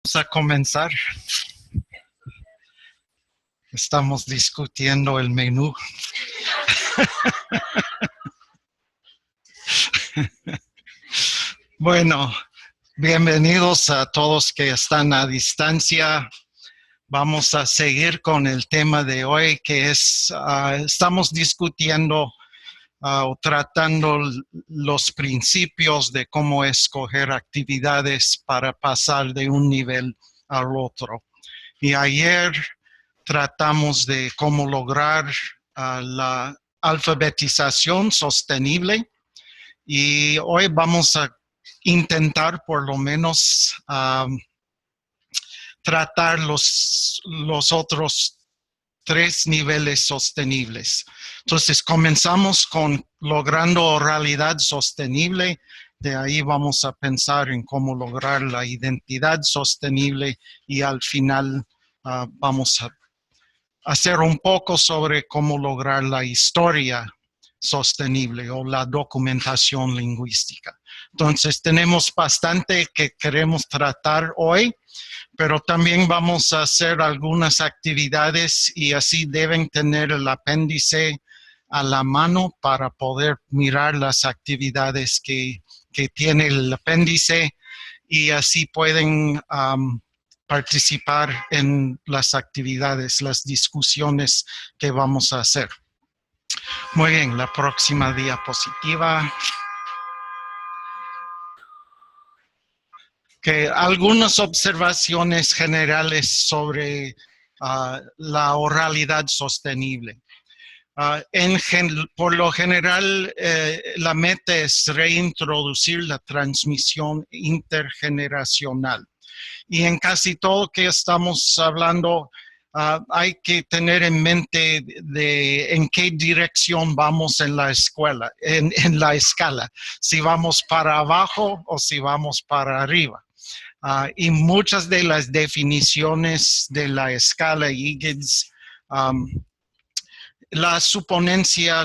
Vamos a comenzar. Estamos discutiendo el menú. Bueno, bienvenidos a todos que están a distancia. Vamos a seguir con el tema de hoy, que es, estamos discutiendo o tratando los principios de cómo escoger actividades para pasar de un nivel al otro. Y ayer tratamos de cómo lograr la alfabetización sostenible y hoy vamos a intentar por lo menos tratar los otros 3 niveles sostenibles. Entonces comenzamos con logrando oralidad sostenible. De ahí vamos a pensar en cómo lograr la identidad sostenible y al final vamos a hacer un poco sobre cómo lograr la historia sostenible o la documentación lingüística. Entonces, tenemos bastante que queremos tratar hoy, pero también vamos a hacer algunas actividades y así deben tener el apéndice a la mano para poder mirar las actividades que tiene el apéndice y así pueden participar en las actividades, las discusiones que vamos a hacer. Muy bien, la próxima diapositiva. Que algunas observaciones generales sobre la oralidad sostenible. Por lo general, la meta es reintroducir la transmisión intergeneracional. Y en casi todo que estamos hablando, hay que tener en mente en qué dirección vamos en la escuela, en la escala, si vamos para abajo o si vamos para arriba. Y muchas de las definiciones de la escala Higgins, la suponencia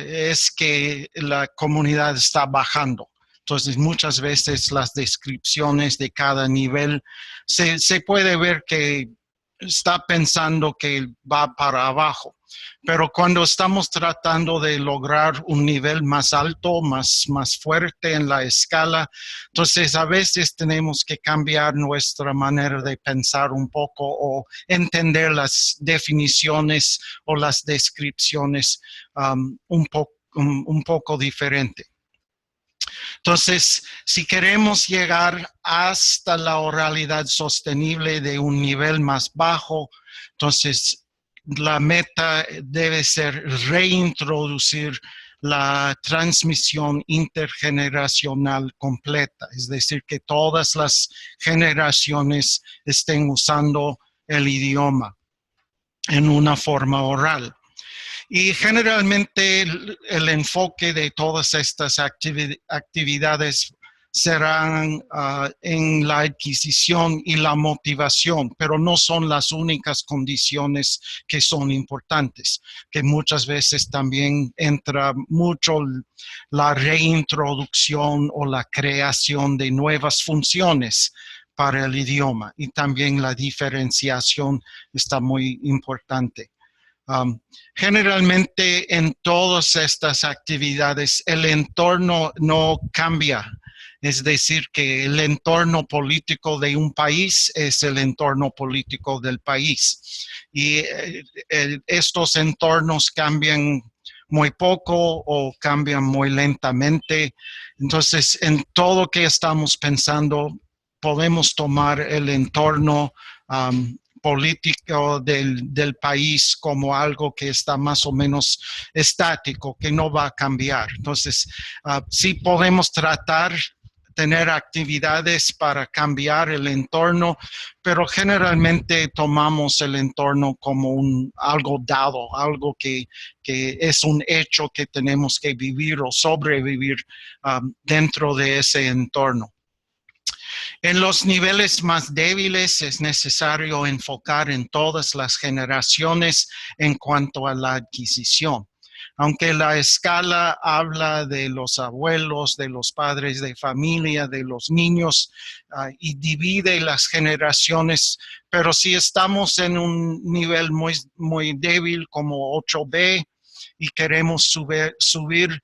es que la comunidad está bajando. Entonces, muchas veces las descripciones de cada nivel se puede ver que está pensando que va para abajo. Pero cuando estamos tratando de lograr un nivel más alto, más fuerte en la escala, entonces a veces tenemos que cambiar nuestra manera de pensar un poco o entender las definiciones o las descripciones un poco diferente. Entonces, si queremos llegar hasta la oralidad sostenible de un nivel más bajo, entonces la meta debe ser reintroducir la transmisión intergeneracional completa, es decir, que todas las generaciones estén usando el idioma en una forma oral. Y generalmente el enfoque de todas estas actividades serán en la adquisición y la motivación, pero no son las únicas condiciones que son importantes, que muchas veces también entra mucho la reintroducción o la creación de nuevas funciones para el idioma y también la diferenciación está muy importante. Generalmente en todas estas actividades el entorno no cambia, es decir, que el entorno político de un país es el entorno político del país y estos entornos cambian muy poco o cambian muy lentamente. Entonces, en todo que estamos pensando, podemos tomar el entorno político del país como algo que está más o menos estático, que no va a cambiar. Entonces, sí podemos tener actividades para cambiar el entorno, pero generalmente tomamos el entorno como algo dado, algo que es un hecho que tenemos que vivir o sobrevivir dentro de ese entorno. En los niveles más débiles es necesario enfocar en todas las generaciones en cuanto a la adquisición. Aunque la escala habla de los abuelos, de los padres de familia, de los niños, y divide las generaciones, pero si estamos en un nivel muy débil como 8B y queremos subir,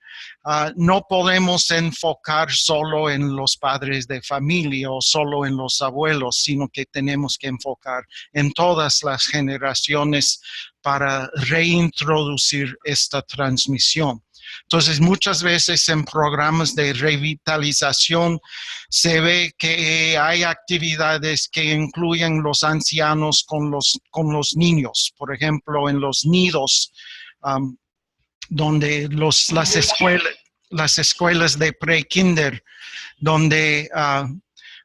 no podemos enfocar solo en los padres de familia o solo en los abuelos, sino que tenemos que enfocar en todas las generaciones para reintroducir esta transmisión. Entonces, muchas veces en programas de revitalización se ve que hay actividades que incluyen los ancianos con los niños. Por ejemplo, en los nidos, donde las escuelas de pre-kinder, donde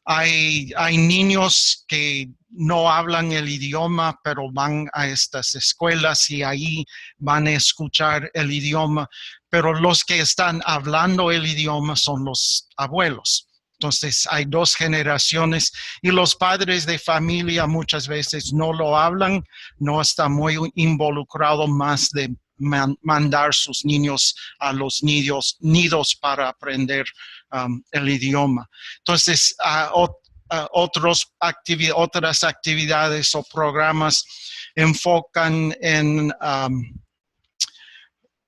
hay niños que no hablan el idioma, pero van a estas escuelas y ahí van a escuchar el idioma, pero los que están hablando el idioma son los abuelos. Entonces hay dos generaciones y los padres de familia muchas veces no lo hablan, no están muy involucrados más de mandar sus niños a los nidos para aprender el idioma. Entonces, otras actividades o programas enfocan en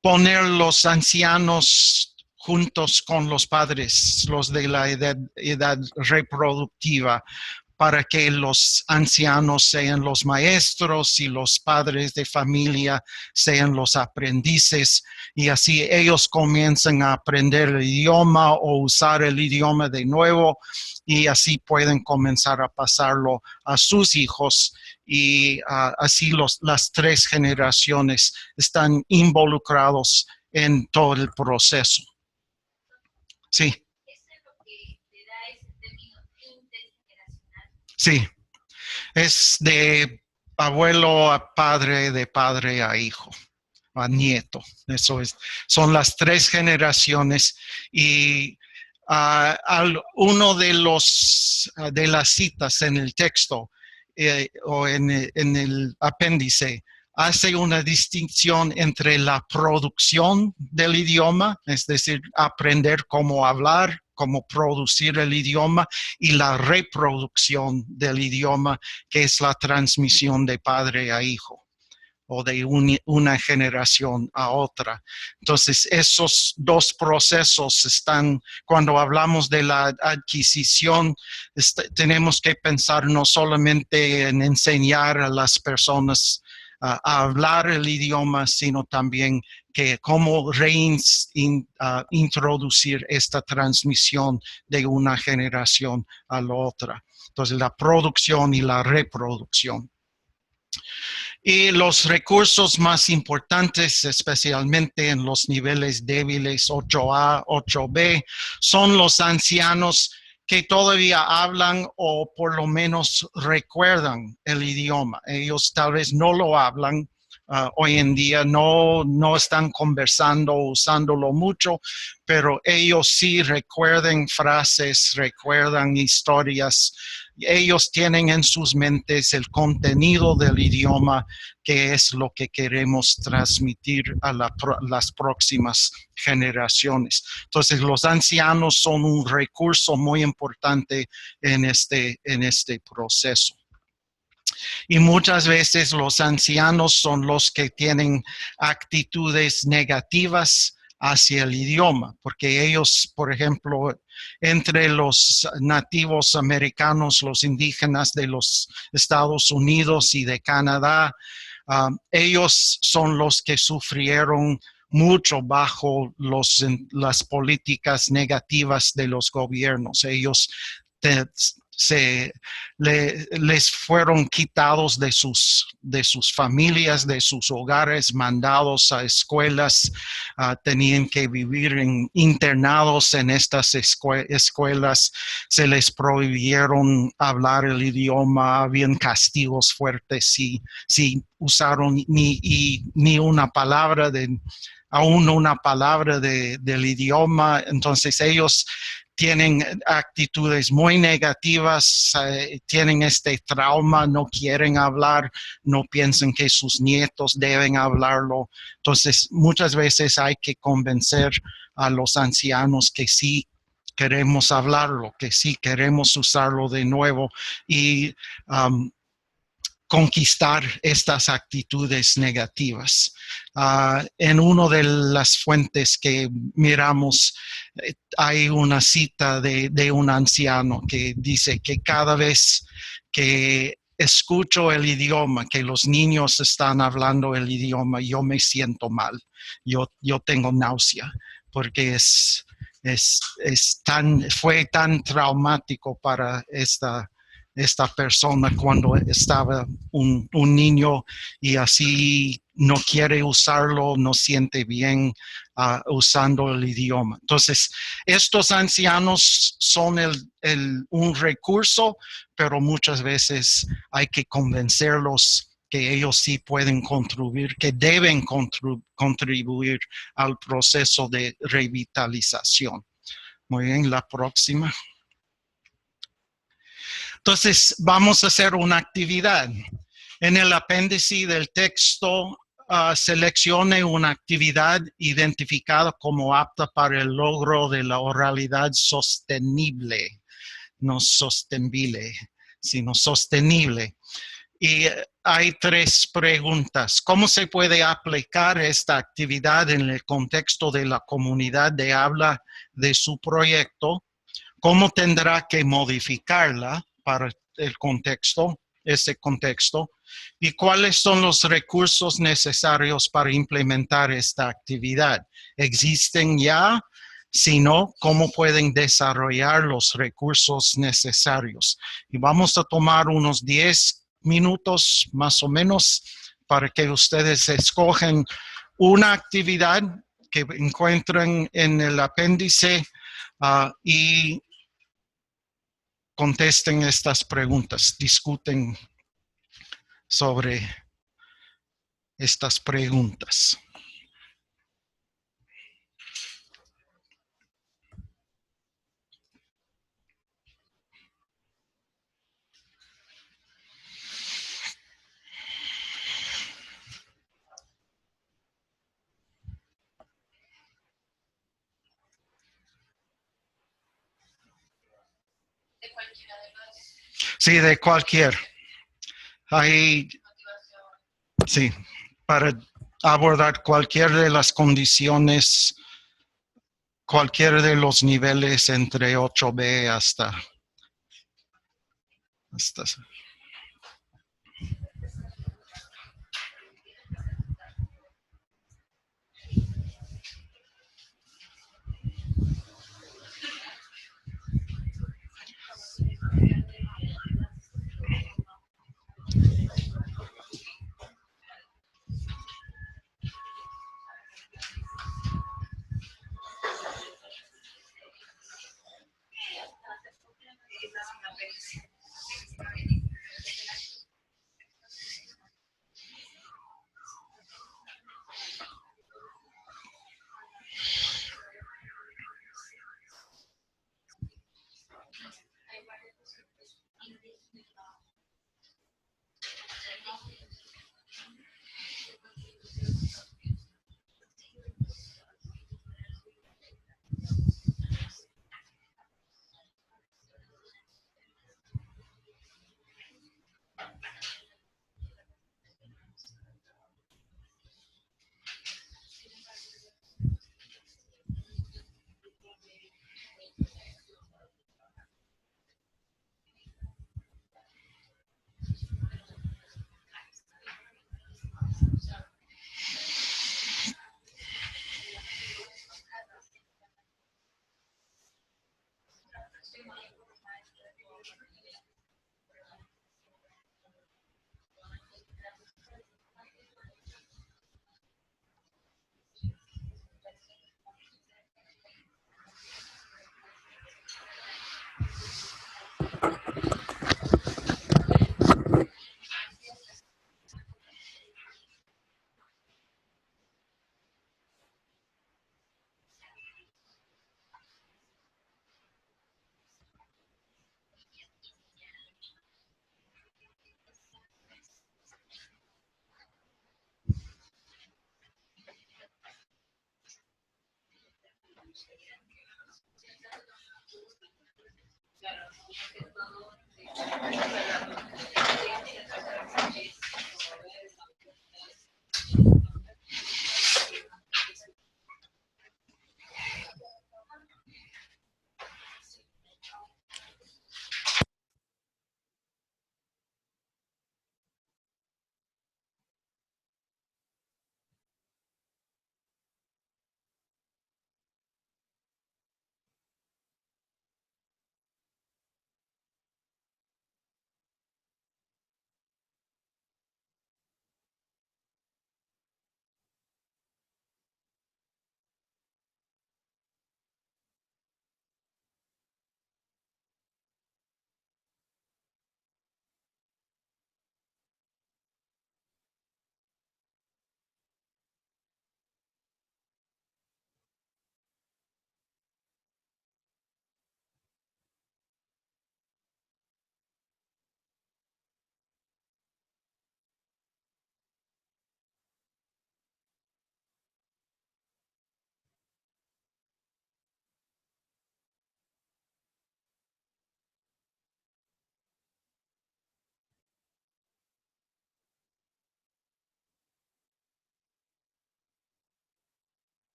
poner los ancianos juntos con los padres, los de la edad reproductiva, para que los ancianos sean los maestros y los padres de familia sean los aprendices, y así ellos comienzan a aprender el idioma o usar el idioma de nuevo, y así pueden comenzar a pasarlo a sus hijos, y así las tres generaciones están involucrados en todo el proceso. Sí. Sí, es de abuelo a padre, de padre a hijo, a nieto. Eso es, son las tres generaciones. Y uno de las citas en el texto o en el apéndice hace una distinción entre la producción del idioma, es decir, aprender cómo hablar, cómo producir el idioma, y la reproducción del idioma, que es la transmisión de padre a hijo o de una generación a otra. Entonces, esos dos procesos están, cuando hablamos de la adquisición, tenemos que pensar no solamente en enseñar a las personas a hablar el idioma, sino también que cómo introducir esta transmisión de una generación a la otra. Entonces, la producción y la reproducción. Y los recursos más importantes, especialmente en los niveles débiles 8A, 8B, son los ancianos que todavía hablan o por lo menos recuerdan el idioma. Ellos tal vez no lo hablan hoy en día, no están conversando o usándolo mucho, pero ellos sí recuerdan frases, recuerdan historias. Ellos tienen en sus mentes el contenido del idioma, que es lo que queremos transmitir a las próximas generaciones. Entonces, los ancianos son un recurso muy importante en este proceso. Y muchas veces los ancianos son los que tienen actitudes negativas hacia el idioma, porque ellos, por ejemplo, entre los nativos americanos, los indígenas de los Estados Unidos y de Canadá, ellos son los que sufrieron mucho bajo las políticas negativas de los gobiernos. Ellos les fueron quitados de sus familias, de sus hogares, mandados a escuelas, tenían que vivir internados en estas escuelas, se les prohibieron hablar el idioma, habían castigos fuertes si usaron ni una palabra aún una palabra del idioma. Entonces ellos tienen actitudes muy negativas, tienen este trauma, no quieren hablar, no piensan que sus nietos deben hablarlo. Entonces, muchas veces hay que convencer a los ancianos que sí queremos hablarlo, que sí queremos usarlo de nuevo y conquistar estas actitudes negativas. En una de las fuentes que miramos hay una cita de un anciano que dice que cada vez que escucho el idioma, que los niños están hablando el idioma, yo me siento mal, yo tengo náusea, porque fue tan traumático para esta persona cuando estaba un niño y así no quiere usarlo, no siente bien usando el idioma. Entonces, estos ancianos son un recurso, pero muchas veces hay que convencerlos que ellos sí pueden contribuir, que deben contribuir al proceso de revitalización. Muy bien, la próxima. Entonces, vamos a hacer una actividad. En el apéndice del texto, seleccione una actividad identificada como apta para el logro de la oralidad sostenible, no sostenible, sino sostenible. Y hay 3 preguntas. ¿Cómo se puede aplicar esta actividad en el contexto de la comunidad de habla de su proyecto? ¿Cómo tendrá que modificarla para el contexto, ese contexto? ¿Y cuáles son los recursos necesarios para implementar esta actividad? ¿Existen ya? Si no, ¿cómo pueden desarrollar los recursos necesarios? Y vamos a tomar unos 10 minutos más o menos para que ustedes escogen una actividad que encuentren en el apéndice y contesten estas preguntas, discuten sobre estas preguntas. Sí, de cualquier. Hay, sí, para abordar cualquier de las condiciones, cualquier de los niveles entre 8B hasta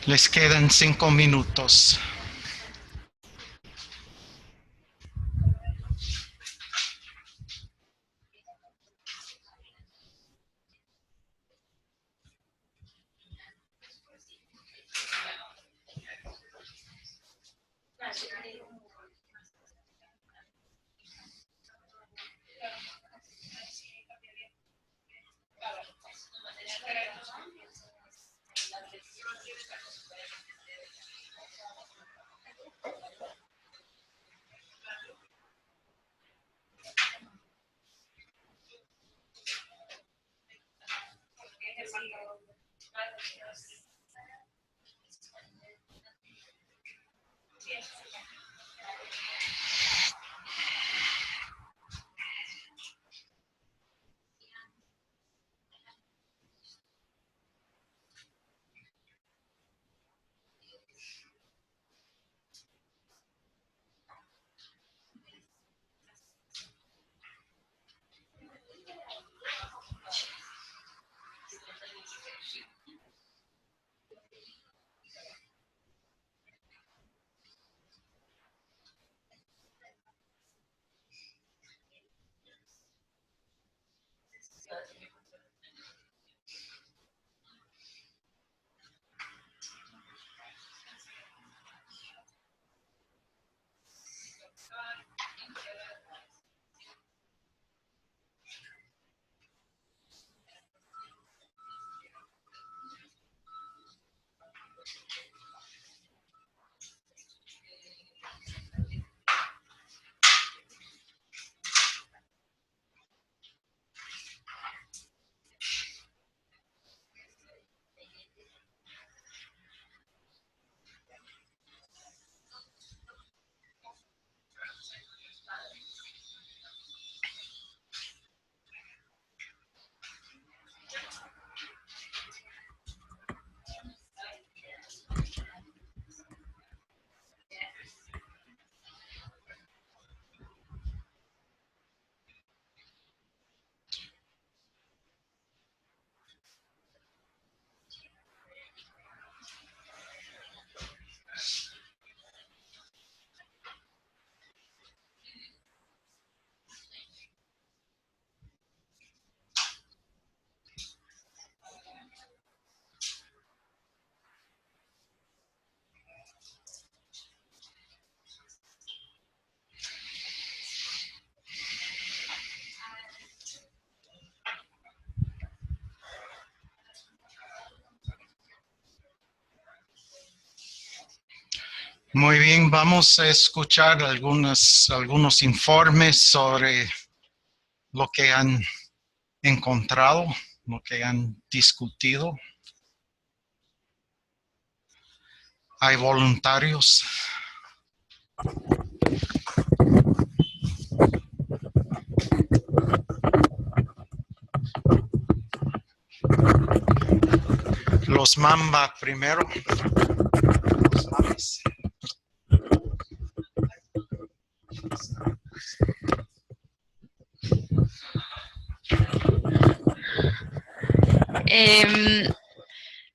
Les quedan 5 minutos. Muy bien, vamos a escuchar algunos informes sobre lo que han encontrado, lo que han discutido. Hay voluntarios. Los Mamba primero. Los mames.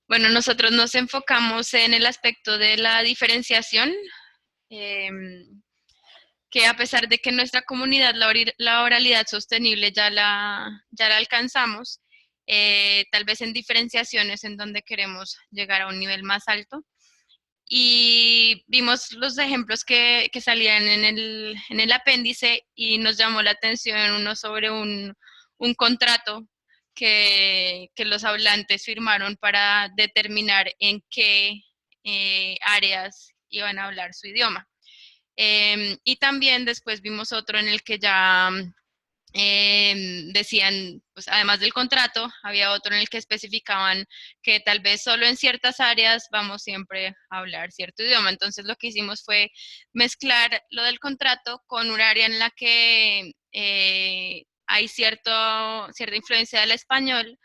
Bueno, nosotros nos enfocamos en el aspecto de la diferenciación, que a pesar de que en nuestra comunidad la oralidad sostenible ya la alcanzamos, tal vez en diferenciaciones en donde queremos llegar a un nivel más alto. Y vimos los ejemplos que salían en el apéndice y nos llamó la atención uno sobre un contrato que los hablantes firmaron para determinar en qué áreas iban a hablar su idioma. Y también después vimos otro en el que ya decían, pues además del contrato, había otro en el que especificaban que tal vez solo en ciertas áreas vamos siempre a hablar cierto idioma. Entonces lo que hicimos fue mezclar lo del contrato con un área en la que hay cierta influencia del español,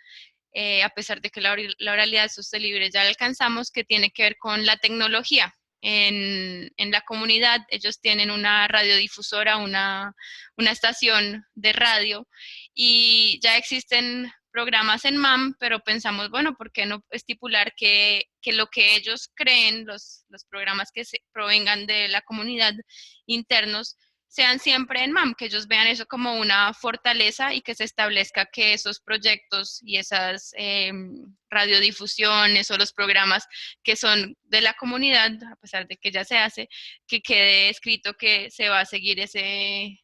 a pesar de que la oralidad sostenible ya la alcanzamos, que tiene que ver con la tecnología. En la comunidad ellos tienen una radiodifusora, una estación de radio, y ya existen programas en MAM, pero pensamos, bueno, ¿por qué no estipular que lo que ellos creen, los programas que provengan de la comunidad internos, sean siempre en MAM, que ellos vean eso como una fortaleza y que se establezca que esos proyectos y esas radiodifusiones o los programas que son de la comunidad, a pesar de que ya se hace, que quede escrito que se va a seguir ese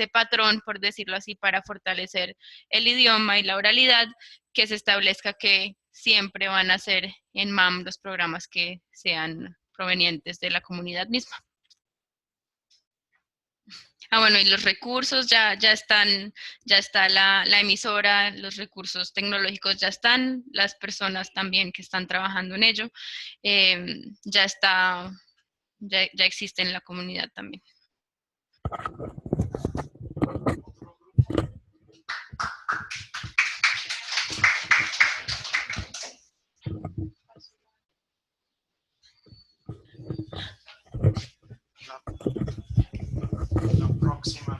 patrón, por decirlo así, para fortalecer el idioma y la oralidad, que se establezca que siempre van a ser en MAM los programas que sean provenientes de la comunidad misma. Ah, bueno, y los recursos ya están, ya está la emisora, los recursos tecnológicos ya están, las personas también que están trabajando en ello, ya está, ya existe en la comunidad también. La próxima.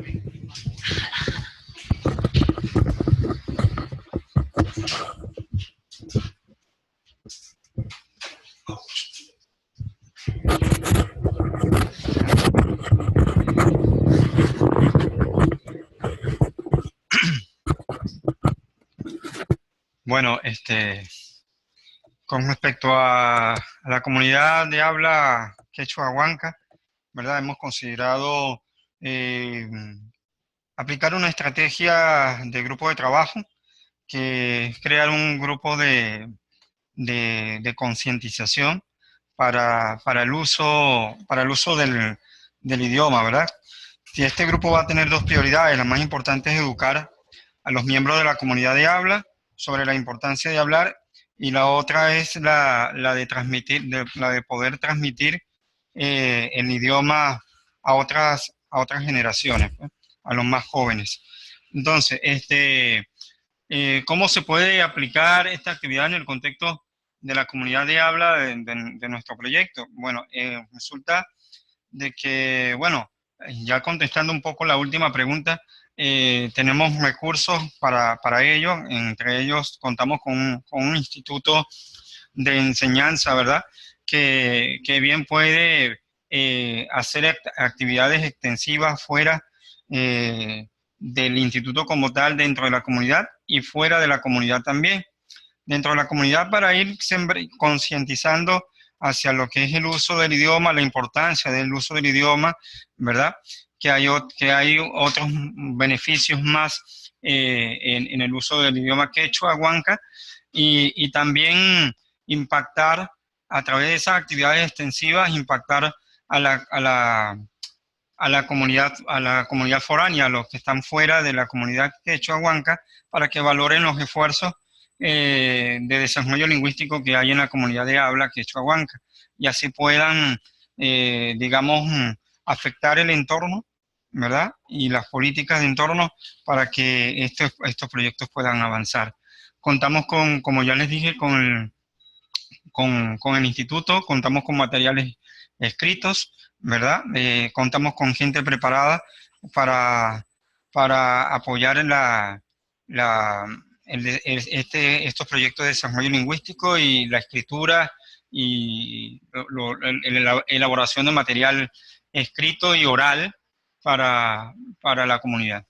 Bueno, con respecto a la comunidad de habla quechua huanca, ¿verdad? Hemos considerado aplicar una estrategia de grupo de trabajo, que es crear un grupo de concientización para el uso del idioma, ¿verdad? Y este grupo va a tener dos prioridades. La más importante es educar a los miembros de la comunidad de habla sobre la importancia de hablar, y la otra es la de transmitir, la de poder transmitir el idioma a otras generaciones, ¿no? A los más jóvenes. Entonces, ¿cómo se puede aplicar esta actividad en el contexto de la comunidad de habla de nuestro proyecto? Bueno, resulta de que, bueno, ya contestando un poco la última pregunta, tenemos recursos para ello. Entre ellos contamos con un instituto de enseñanza, ¿verdad? Que bien puede hacer actividades extensivas fuera del instituto como tal, dentro de la comunidad y fuera de la comunidad también. Dentro de la comunidad, para ir concientizando hacia lo que es el uso del idioma, la importancia del uso del idioma, ¿verdad? Que hay otros beneficios más en el uso del idioma quechua, huanca, y también impactar a través de esas actividades extensivas, impactar a la comunidad foránea, a los que están fuera de la comunidad quechua huanca, para que valoren los esfuerzos de desarrollo lingüístico que hay en la comunidad de habla quechua huanca, y así puedan, digamos, afectar el entorno, ¿verdad? Y las políticas de entorno para que estos proyectos puedan avanzar. Contamos como ya les dije, con el instituto, contamos con materiales escritos, ¿verdad? Contamos con gente preparada para apoyar estos proyectos de desarrollo lingüístico y la escritura y la elaboración de material escrito y oral para la comunidad.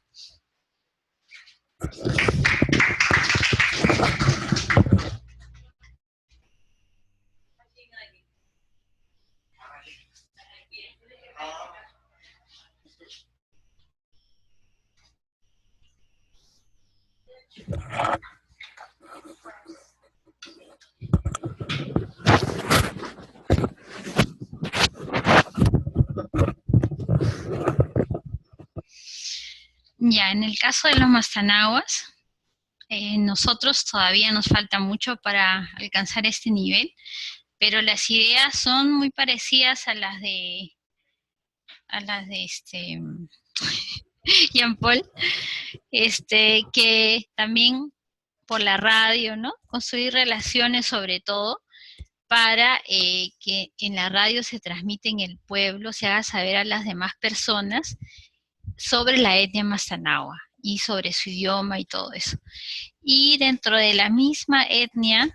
Ya, en el caso de los Mastanaguas, nosotros todavía nos falta mucho para alcanzar este nivel, pero las ideas son muy parecidas a las de Jean Paul, que también por la radio, ¿no? Construir relaciones sobre todo para que en la radio se transmite en el pueblo, se haga saber a las demás personas sobre la etnia Mastanagua y sobre su idioma y todo eso. Y dentro de la misma etnia,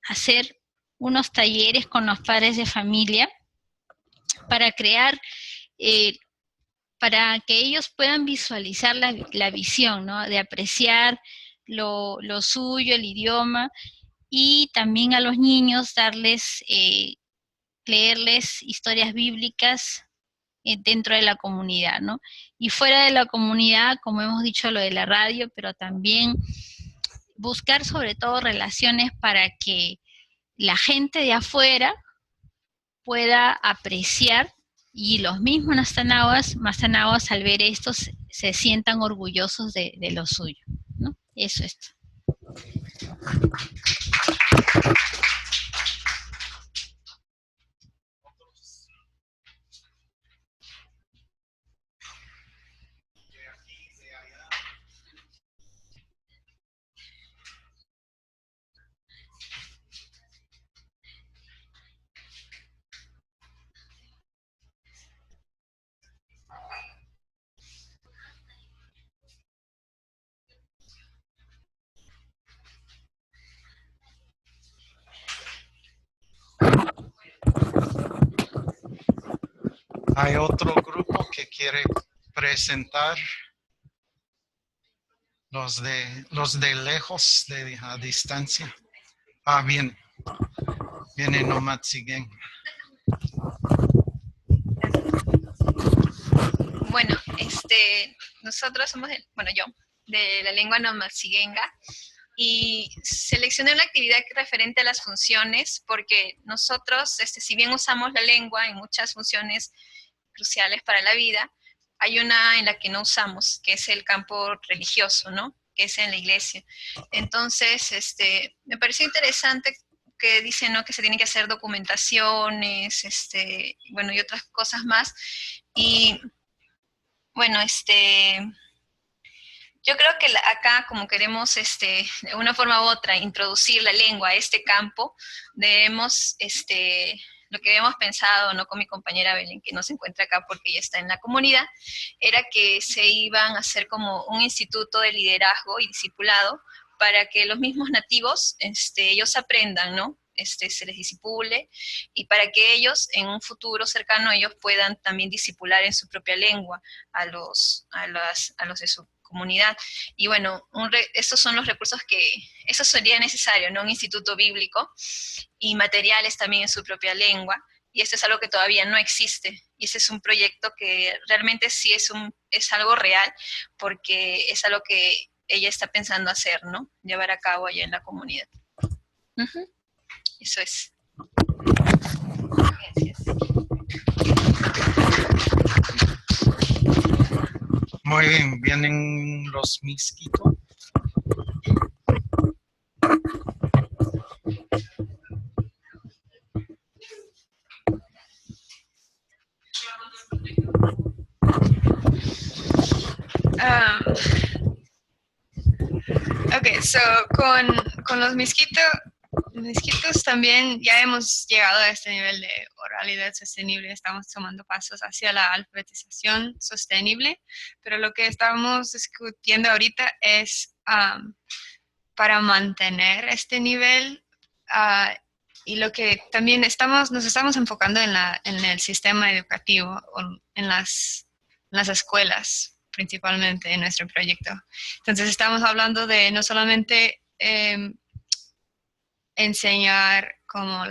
hacer unos talleres con los padres de familia para crear, para que ellos puedan visualizar la visión, ¿no? De apreciar lo suyo, el idioma, y también a los niños darles, leerles historias bíblicas dentro de la comunidad, ¿no? Y fuera de la comunidad, como hemos dicho, lo de la radio, pero también buscar sobre todo relaciones para que la gente de afuera pueda apreciar y los mismos mastanahuas al ver esto se sientan orgullosos de lo suyo, ¿no? Eso es. ¿Hay otro grupo que quiere presentar? Los de lejos, a distancia. Ah, bien. Viene Nomatsiguen. Bueno, nosotros somos, yo, de la lengua nomatzigenga, y seleccioné una actividad referente a las funciones, porque nosotros, si bien usamos la lengua en muchas funciones cruciales para la vida, hay una en la que no usamos, que es el campo religioso, ¿no? Que es en la iglesia. Entonces, me pareció interesante que dicen, ¿no?, que se tienen que hacer documentaciones, y otras cosas más. Y bueno, yo creo que acá, como queremos, de una forma u otra, introducir la lengua a este campo, debemos, lo que habíamos pensado, ¿no?, con mi compañera Belén, que no se encuentra acá porque ella está en la comunidad, era que se iban a hacer como un instituto de liderazgo y discipulado para que los mismos nativos, ellos aprendan, ¿no?, se les disipule, y para que ellos, en un futuro cercano, ellos puedan también discipular en su propia lengua a los de su comunidad. Y bueno, estos son los recursos eso sería necesario, ¿no? Un instituto bíblico y materiales también en su propia lengua, y esto es algo que todavía no existe, y ese es un proyecto que realmente sí es algo real, porque es algo que ella está pensando hacer, ¿no? Llevar a cabo allá en la comunidad. Eso es. Gracias. Muy bien, vienen los misquitos. Ok, so con los misquitos también ya hemos llegado a este nivel de oralidad sostenible, estamos tomando pasos hacia la alfabetización sostenible, pero lo que estamos discutiendo ahorita es para mantener este nivel, y lo que también nos estamos enfocando en el sistema educativo, en las escuelas principalmente en nuestro proyecto. Entonces estamos hablando de no solamente enseñar como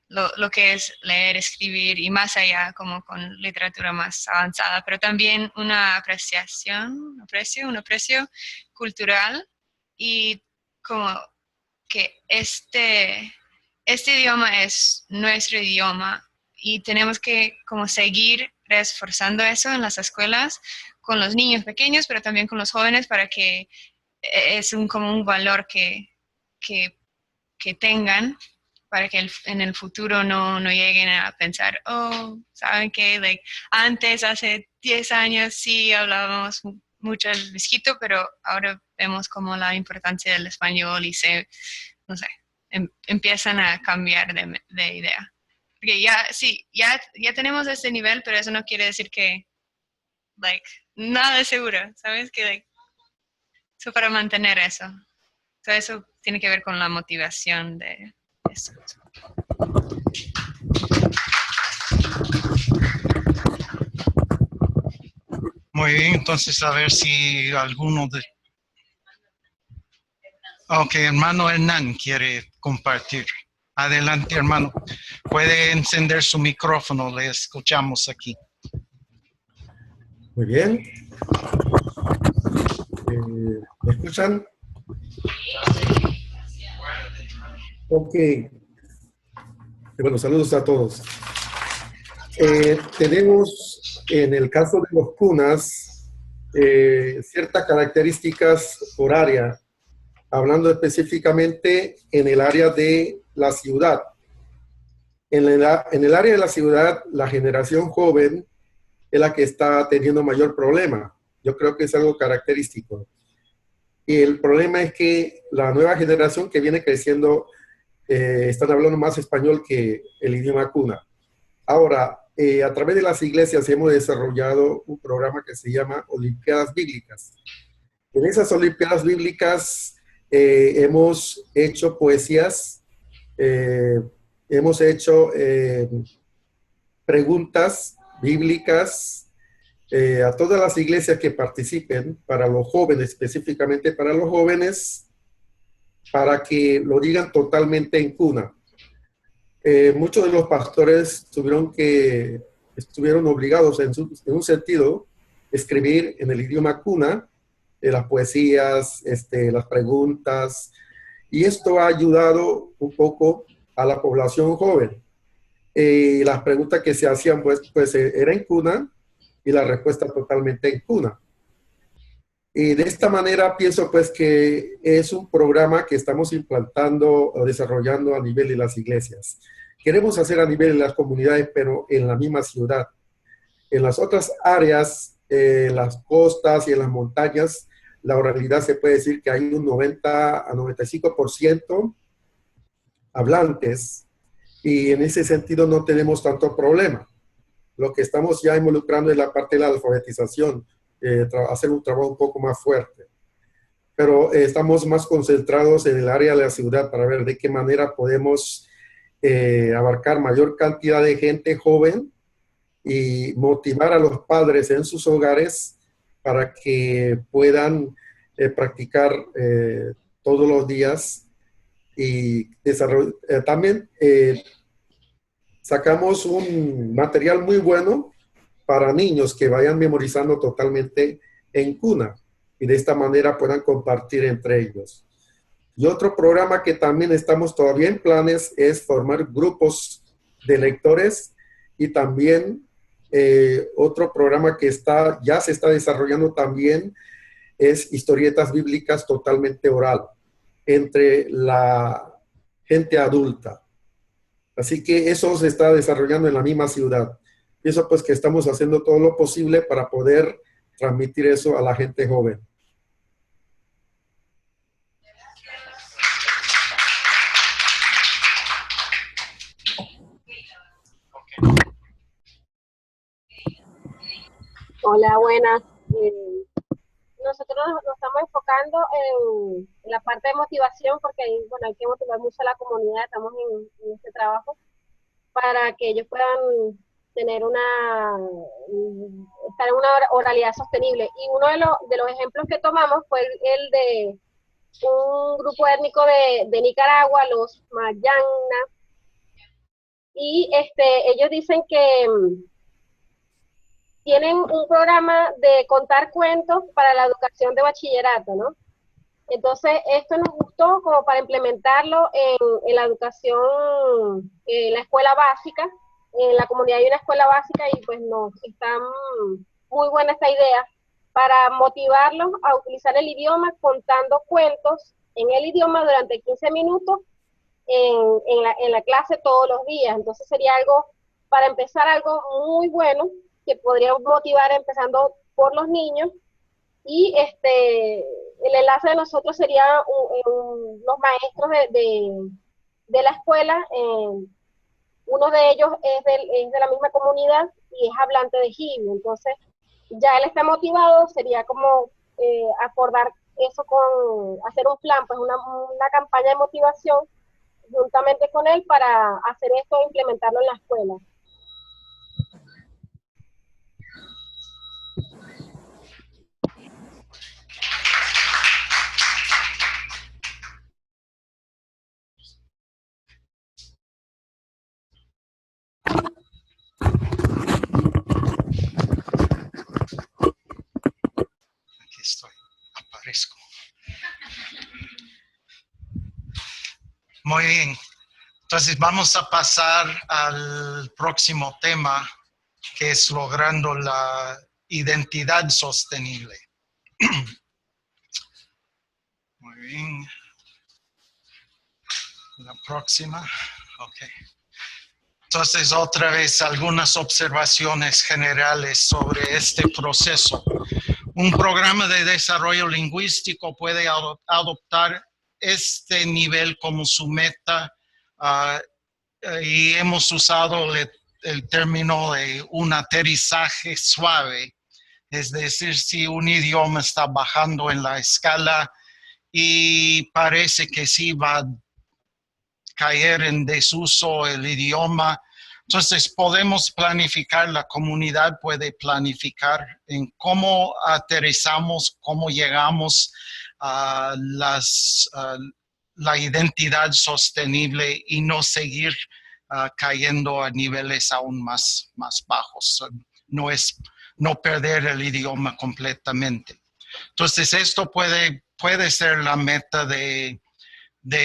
lo que es leer, escribir y más allá, como con literatura más avanzada, pero también un aprecio cultural, y como que este idioma es nuestro idioma y tenemos que como seguir reforzando eso en las escuelas con los niños pequeños, pero también con los jóvenes, para que es como un valor que tengan, para que en el futuro no lleguen a pensar, oh, ¿saben qué? Like, antes, hace 10 años, sí hablábamos mucho el misquito, pero ahora vemos como la importancia del español y no sé, empiezan a cambiar de idea. Porque ya tenemos este nivel, pero eso no quiere decir que, like, nada es seguro, ¿sabes? Eso para mantener eso. Todo eso tiene que ver con la motivación de eso. Muy bien, entonces a ver si alguno de... Ok, hermano Hernán quiere compartir. Adelante, hermano. Puede encender su micrófono, le escuchamos aquí. Muy bien. ¿Me escuchan? Ok. Bueno, saludos a todos. Tenemos en el caso de los cunas ciertas características por área, hablando específicamente en el área de la ciudad. En el área de la ciudad, la generación joven es la que está teniendo mayor problema. Yo creo que es algo característico. Y el problema es que la nueva generación que viene creciendo están hablando más español que el idioma cuna. Ahora, a través de las iglesias hemos desarrollado un programa que se llama Olimpiadas Bíblicas. En esas Olimpiadas Bíblicas hemos hecho poesías, hemos hecho preguntas bíblicas a todas las iglesias que participen, para los jóvenes, específicamente para los jóvenes, para que lo digan totalmente en cuna. Muchos de los pastores estuvieron obligados en un sentido a escribir en el idioma cuna las poesías, las preguntas, y esto ha ayudado un poco a la población joven. Las preguntas que se hacían pues era en cuna y la respuesta totalmente en cuna. Y de esta manera pienso pues que es un programa que estamos implantando o desarrollando a nivel de las iglesias. Queremos hacer a nivel de las comunidades, pero en la misma ciudad. En las otras áreas, las costas y en las montañas, la oralidad se puede decir que hay un 90 a 95% hablantes, y en ese sentido no tenemos tanto problema. Lo que estamos ya involucrando es la parte de la alfabetización, hacer un trabajo un poco más fuerte. Pero estamos más concentrados en el área de la ciudad para ver de qué manera podemos abarcar mayor cantidad de gente joven y motivar a los padres en sus hogares para que puedan practicar todos los días. Y también sacamos un material muy bueno para niños que vayan memorizando totalmente en cuna y de esta manera puedan compartir entre ellos. Y otro programa que también estamos todavía en planes es formar grupos de lectores, y también otro programa que ya se está desarrollando también es historietas bíblicas totalmente oral entre la gente adulta. Así que eso se está desarrollando en la misma ciudad. Pienso pues que estamos haciendo todo lo posible para poder transmitir eso a la gente joven. Hola, buenas. Nosotros nos estamos enfocando en la parte de motivación, porque bueno, hay que motivar mucho a la comunidad. Estamos en este trabajo para que ellos puedan tener estar en una oralidad sostenible. Y uno de los ejemplos que tomamos fue el de un grupo étnico de Nicaragua, los Mayana, y ellos dicen que tienen un programa de contar cuentos para la educación de bachillerato, ¿no? Entonces, esto nos gustó como para implementarlo en la educación, en la escuela básica. En la comunidad hay una escuela básica y pues está muy buena esta idea para motivarlos a utilizar el idioma contando cuentos en el idioma durante 15 minutos en la clase todos los días. Entonces sería algo, para empezar, algo muy bueno que podría motivar empezando por los niños. Y el enlace de nosotros sería los maestros de la escuela. Uno de ellos es de la misma comunidad y es hablante de Jibo. Entonces ya él está motivado, sería como acordar eso con, hacer un plan, pues una campaña de motivación juntamente con él para hacer esto e implementarlo en la escuela. Aquí estoy, aparezco. Muy bien. Entonces vamos a pasar al próximo tema, que es logrando la identidad sostenible. Muy bien. La próxima. Ok. Entonces, otra vez, algunas observaciones generales sobre este proceso. Un programa de desarrollo lingüístico puede adoptar este nivel como su meta, y hemos usado el término de un aterrizaje suave, es decir, si un idioma está bajando en la escala y parece que sí va a caer en desuso el idioma, entonces podemos planificar, la comunidad puede planificar en cómo aterrizamos, cómo llegamos a la identidad sostenible y no seguir cayendo a niveles aún más bajos. No perder el idioma completamente. Entonces esto puede ser la meta de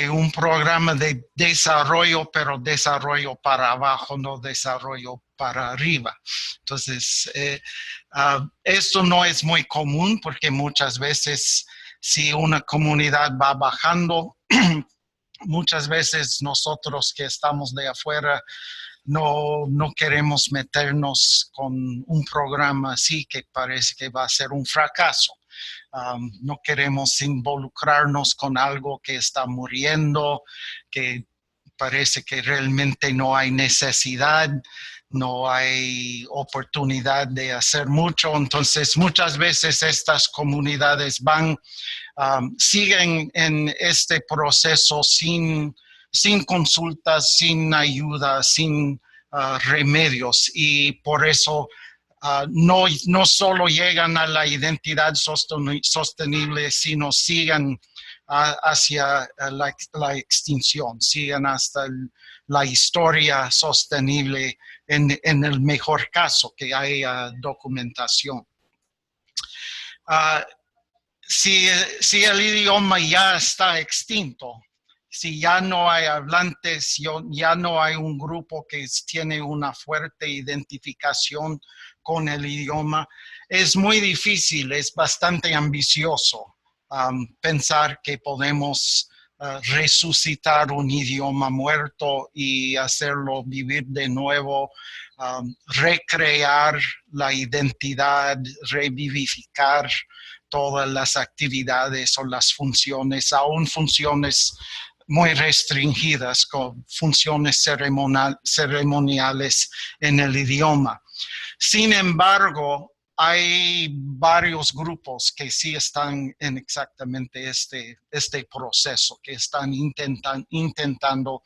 un programa de desarrollo, pero desarrollo para abajo, no desarrollo para arriba. Entonces, esto no es muy común porque muchas veces si una comunidad va bajando, muchas veces nosotros que estamos de afuera no queremos meternos con un programa así que parece que va a ser un fracaso. No queremos involucrarnos con algo que está muriendo, que parece que realmente no hay necesidad, no hay oportunidad de hacer mucho. Entonces, muchas veces estas comunidades siguen en este proceso sin consultas, sin ayuda, sin remedios, y por eso no solo llegan a la identidad sostenible, sino siguen hacia la extinción, siguen hasta la historia sostenible en el mejor caso que haya documentación. Si el idioma ya está extinto, si ya no hay hablantes, ya no hay un grupo que tiene una fuerte identificación con el idioma, es muy difícil, es bastante ambicioso pensar que podemos resucitar un idioma muerto y hacerlo vivir de nuevo, recrear la identidad, revivificar todas las actividades o las funciones, aún funciones muy restringidas, con funciones ceremoniales en el idioma. Sin embargo, hay varios grupos que sí están en exactamente este proceso, que están intentando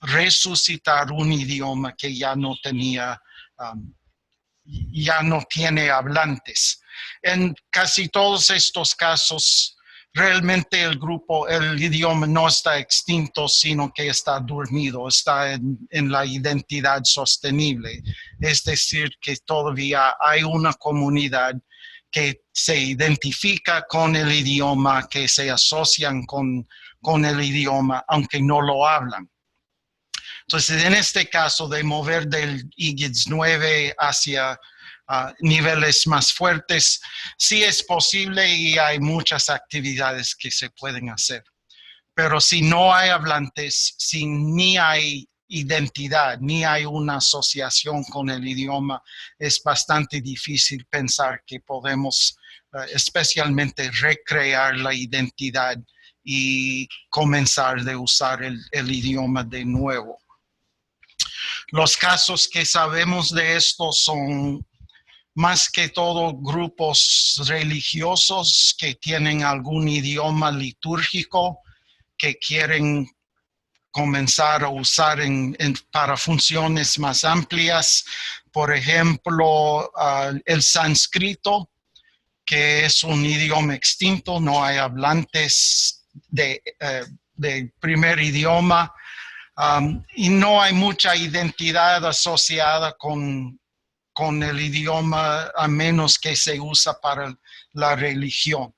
resucitar un idioma que ya no tiene hablantes. En casi todos estos casos, realmente el idioma no está extinto, sino que está dormido, está en la identidad sostenible. Es decir, que todavía hay una comunidad que se identifica con el idioma, que se asocian con el idioma, aunque no lo hablan. Entonces, en este caso de mover del IGIDS 9 hacia niveles más fuertes, sí es posible y hay muchas actividades que se pueden hacer. Pero si no hay hablantes, si ni hay identidad, ni hay una asociación con el idioma, es bastante difícil pensar que podemos especialmente recrear la identidad y comenzar de usar el idioma de nuevo. Los casos que sabemos de esto son más que todo grupos religiosos que tienen algún idioma litúrgico que quieren comenzar a usar para funciones más amplias. Por ejemplo, el sánscrito, que es un idioma extinto, no hay hablantes de primer idioma, y no hay mucha identidad asociada con el idioma, a menos que se usa para la religión.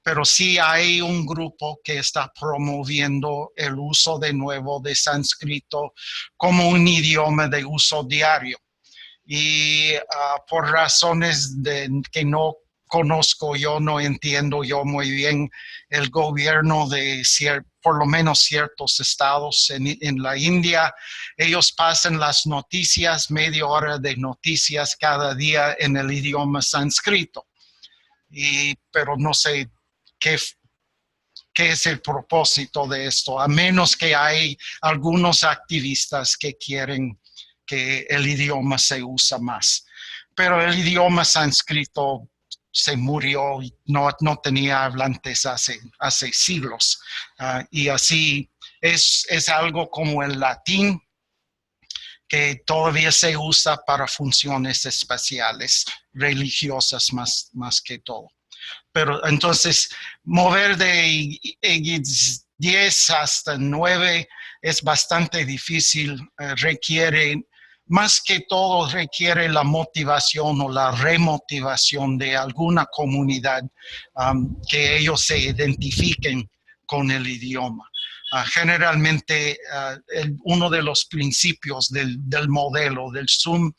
Pero sí hay un grupo que está promoviendo el uso de nuevo de sánscrito como un idioma de uso diario. Y por razones que no conozco yo, no entiendo yo muy bien, el gobierno de por lo menos ciertos estados en la India, ellos pasan las noticias, media hora de noticias cada día en el idioma sánscrito. Pero no sé qué es el propósito de esto, a menos que hay algunos activistas que quieren que el idioma se usa más. Pero el idioma sánscrito se murió, no tenía hablantes hace siglos. Y así es algo como el latín, que todavía se usa para funciones espaciales, religiosas más que todo. Pero entonces, mover de 10 hasta 9 es bastante difícil, más que todo requiere la motivación o la remotivación de alguna comunidad, que ellos se identifiquen con el idioma. Generalmente, uno de los principios del modelo del Zoom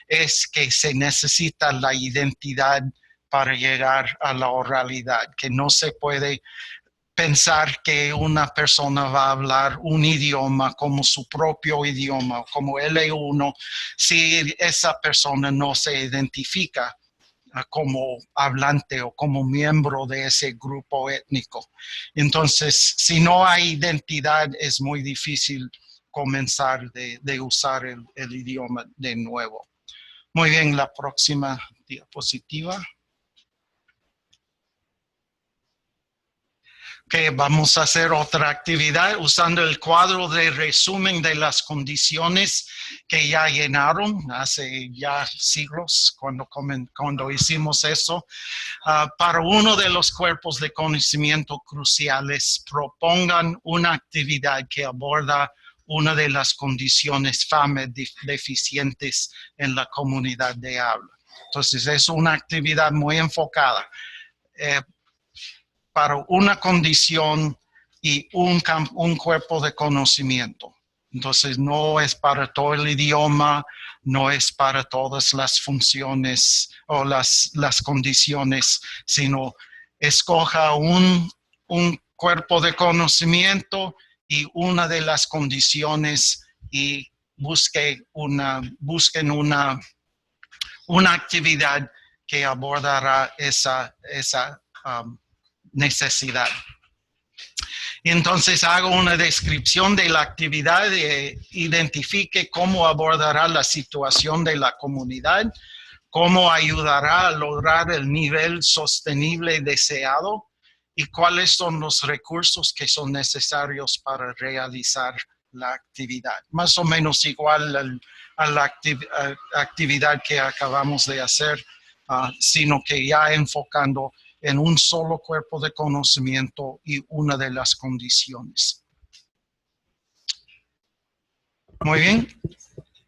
es que se necesita la identidad para llegar a la oralidad, que no se puede pensar que una persona va a hablar un idioma como su propio idioma, como L1, si esa persona no se identifica como hablante o como miembro de ese grupo étnico. Entonces, si no hay identidad, es muy difícil comenzar de usar el idioma de nuevo. Muy bien, la próxima diapositiva. Que vamos a hacer otra actividad usando el cuadro de resumen de las condiciones que ya llenaron hace ya siglos cuando hicimos eso. Para uno de los cuerpos de conocimiento cruciales, propongan una actividad que aborda una de las condiciones FAME deficientes en la comunidad de habla. Entonces, es una actividad muy enfocada para una condición y un cuerpo de conocimiento. Entonces, no es para todo el idioma, no es para todas las funciones o las condiciones, sino escoja un cuerpo de conocimiento y una de las condiciones y busquen una actividad que abordará esa necesidad. Y entonces hago una descripción de la actividad, identifique cómo abordará la situación de la comunidad, cómo ayudará a lograr el nivel sostenible deseado y cuáles son los recursos que son necesarios para realizar la actividad. Más o menos igual a la actividad que acabamos de hacer, sino que ya enfocando en un solo cuerpo de conocimiento y una de las condiciones. Muy bien,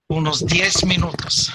unos 10 minutos.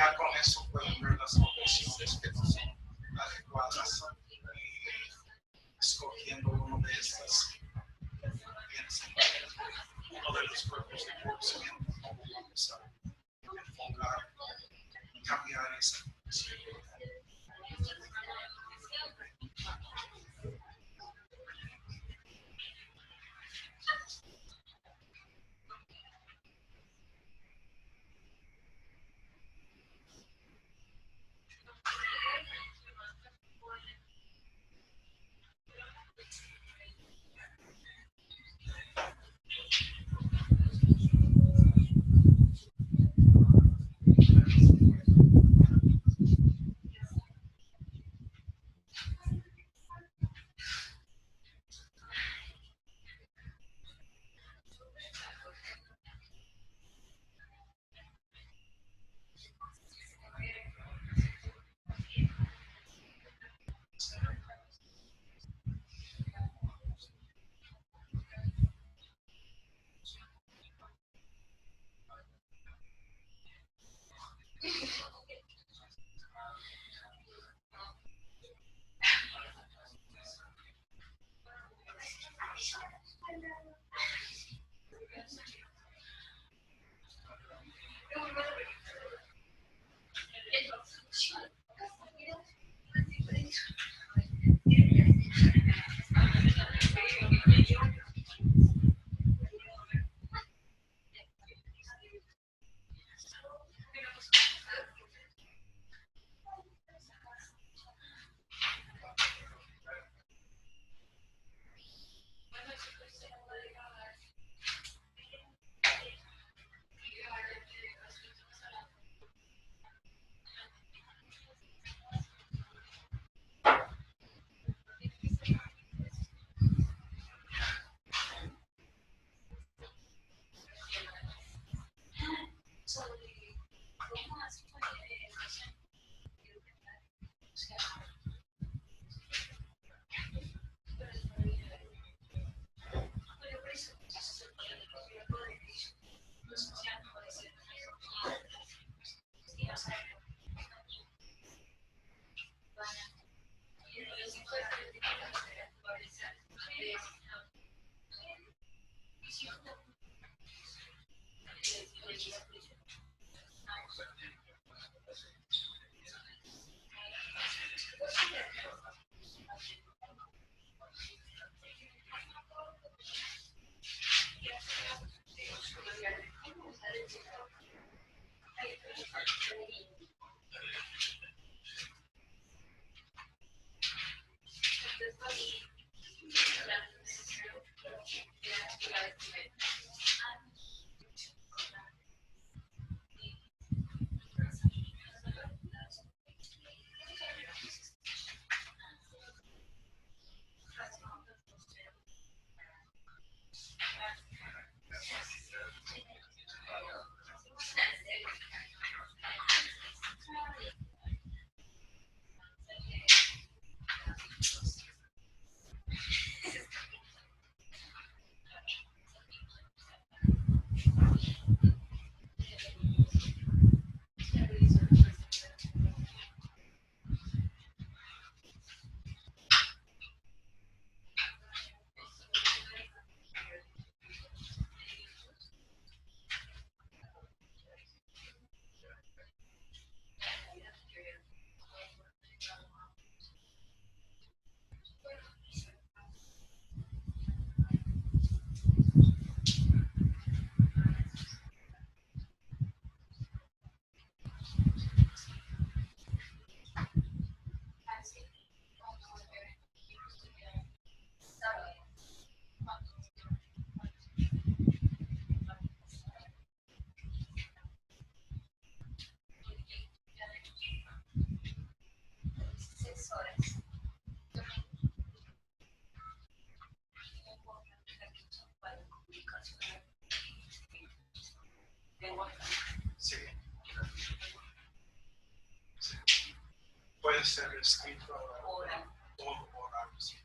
ya con eso pueden ver las profesiones que no son adecuadas y escogiendo uno de estas. Uno de los cuerpos de conocimiento vamos a enfocar y cambiar esa condición. Sí. Sí. Puede ser escrito o oral. Sí.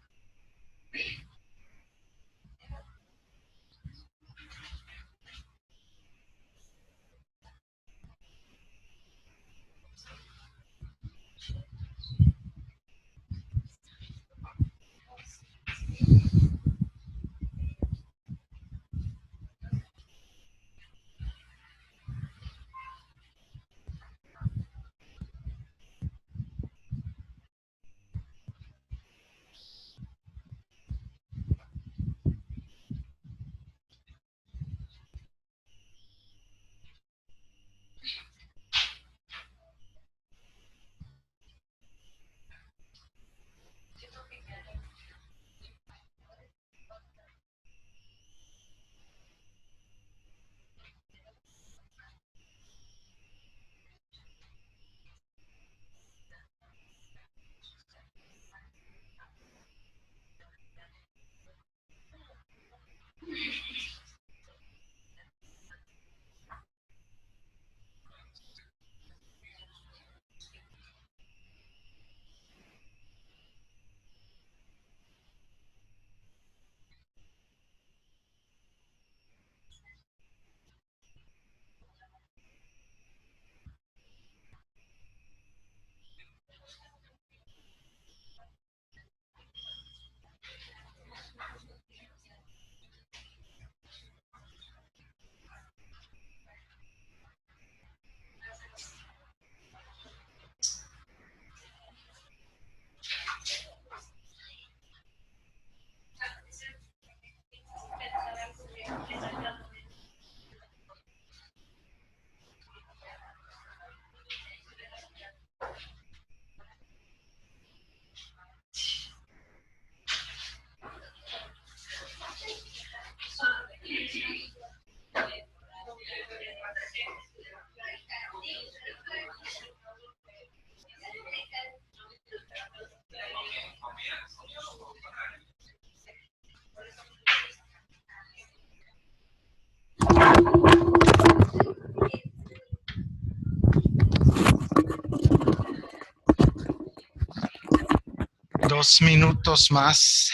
2 minutos más.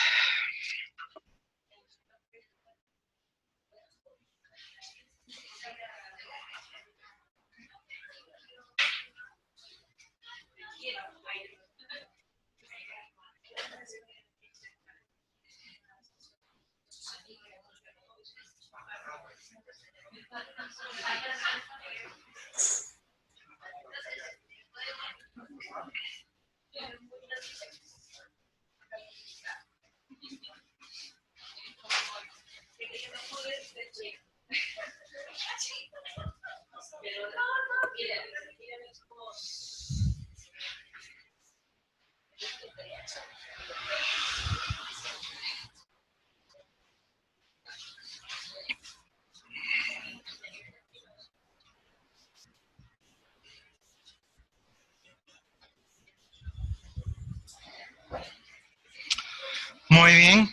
Muy bien.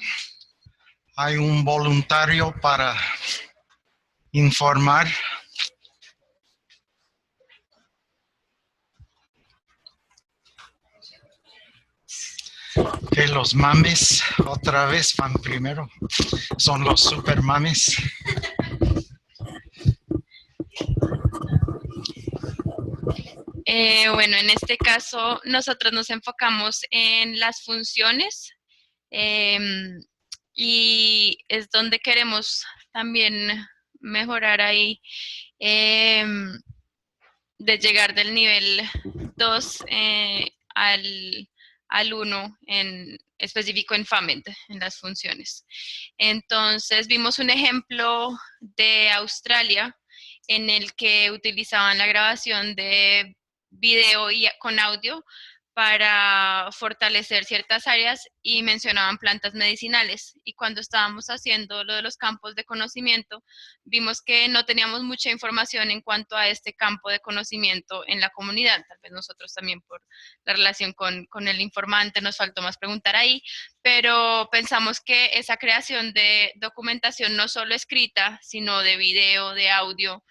Hay un voluntario para informar. Que los mames otra vez van primero. Son los super mames. Bueno, en este caso nosotros nos enfocamos en las funciones y es donde queremos también mejorar ahí de llegar del nivel 2 al 1 en específico en FAMED, en las funciones. Entonces vimos un ejemplo de Australia en el que utilizaban la grabación de video y con audio para fortalecer ciertas áreas y mencionaban plantas medicinales. Y cuando estábamos haciendo lo de los campos de conocimiento, vimos que no teníamos mucha información en cuanto a este campo de conocimiento en la comunidad. Tal vez nosotros también por la relación con el informante nos faltó más preguntar ahí, pero pensamos que esa creación de documentación no solo escrita, sino de video, de audio,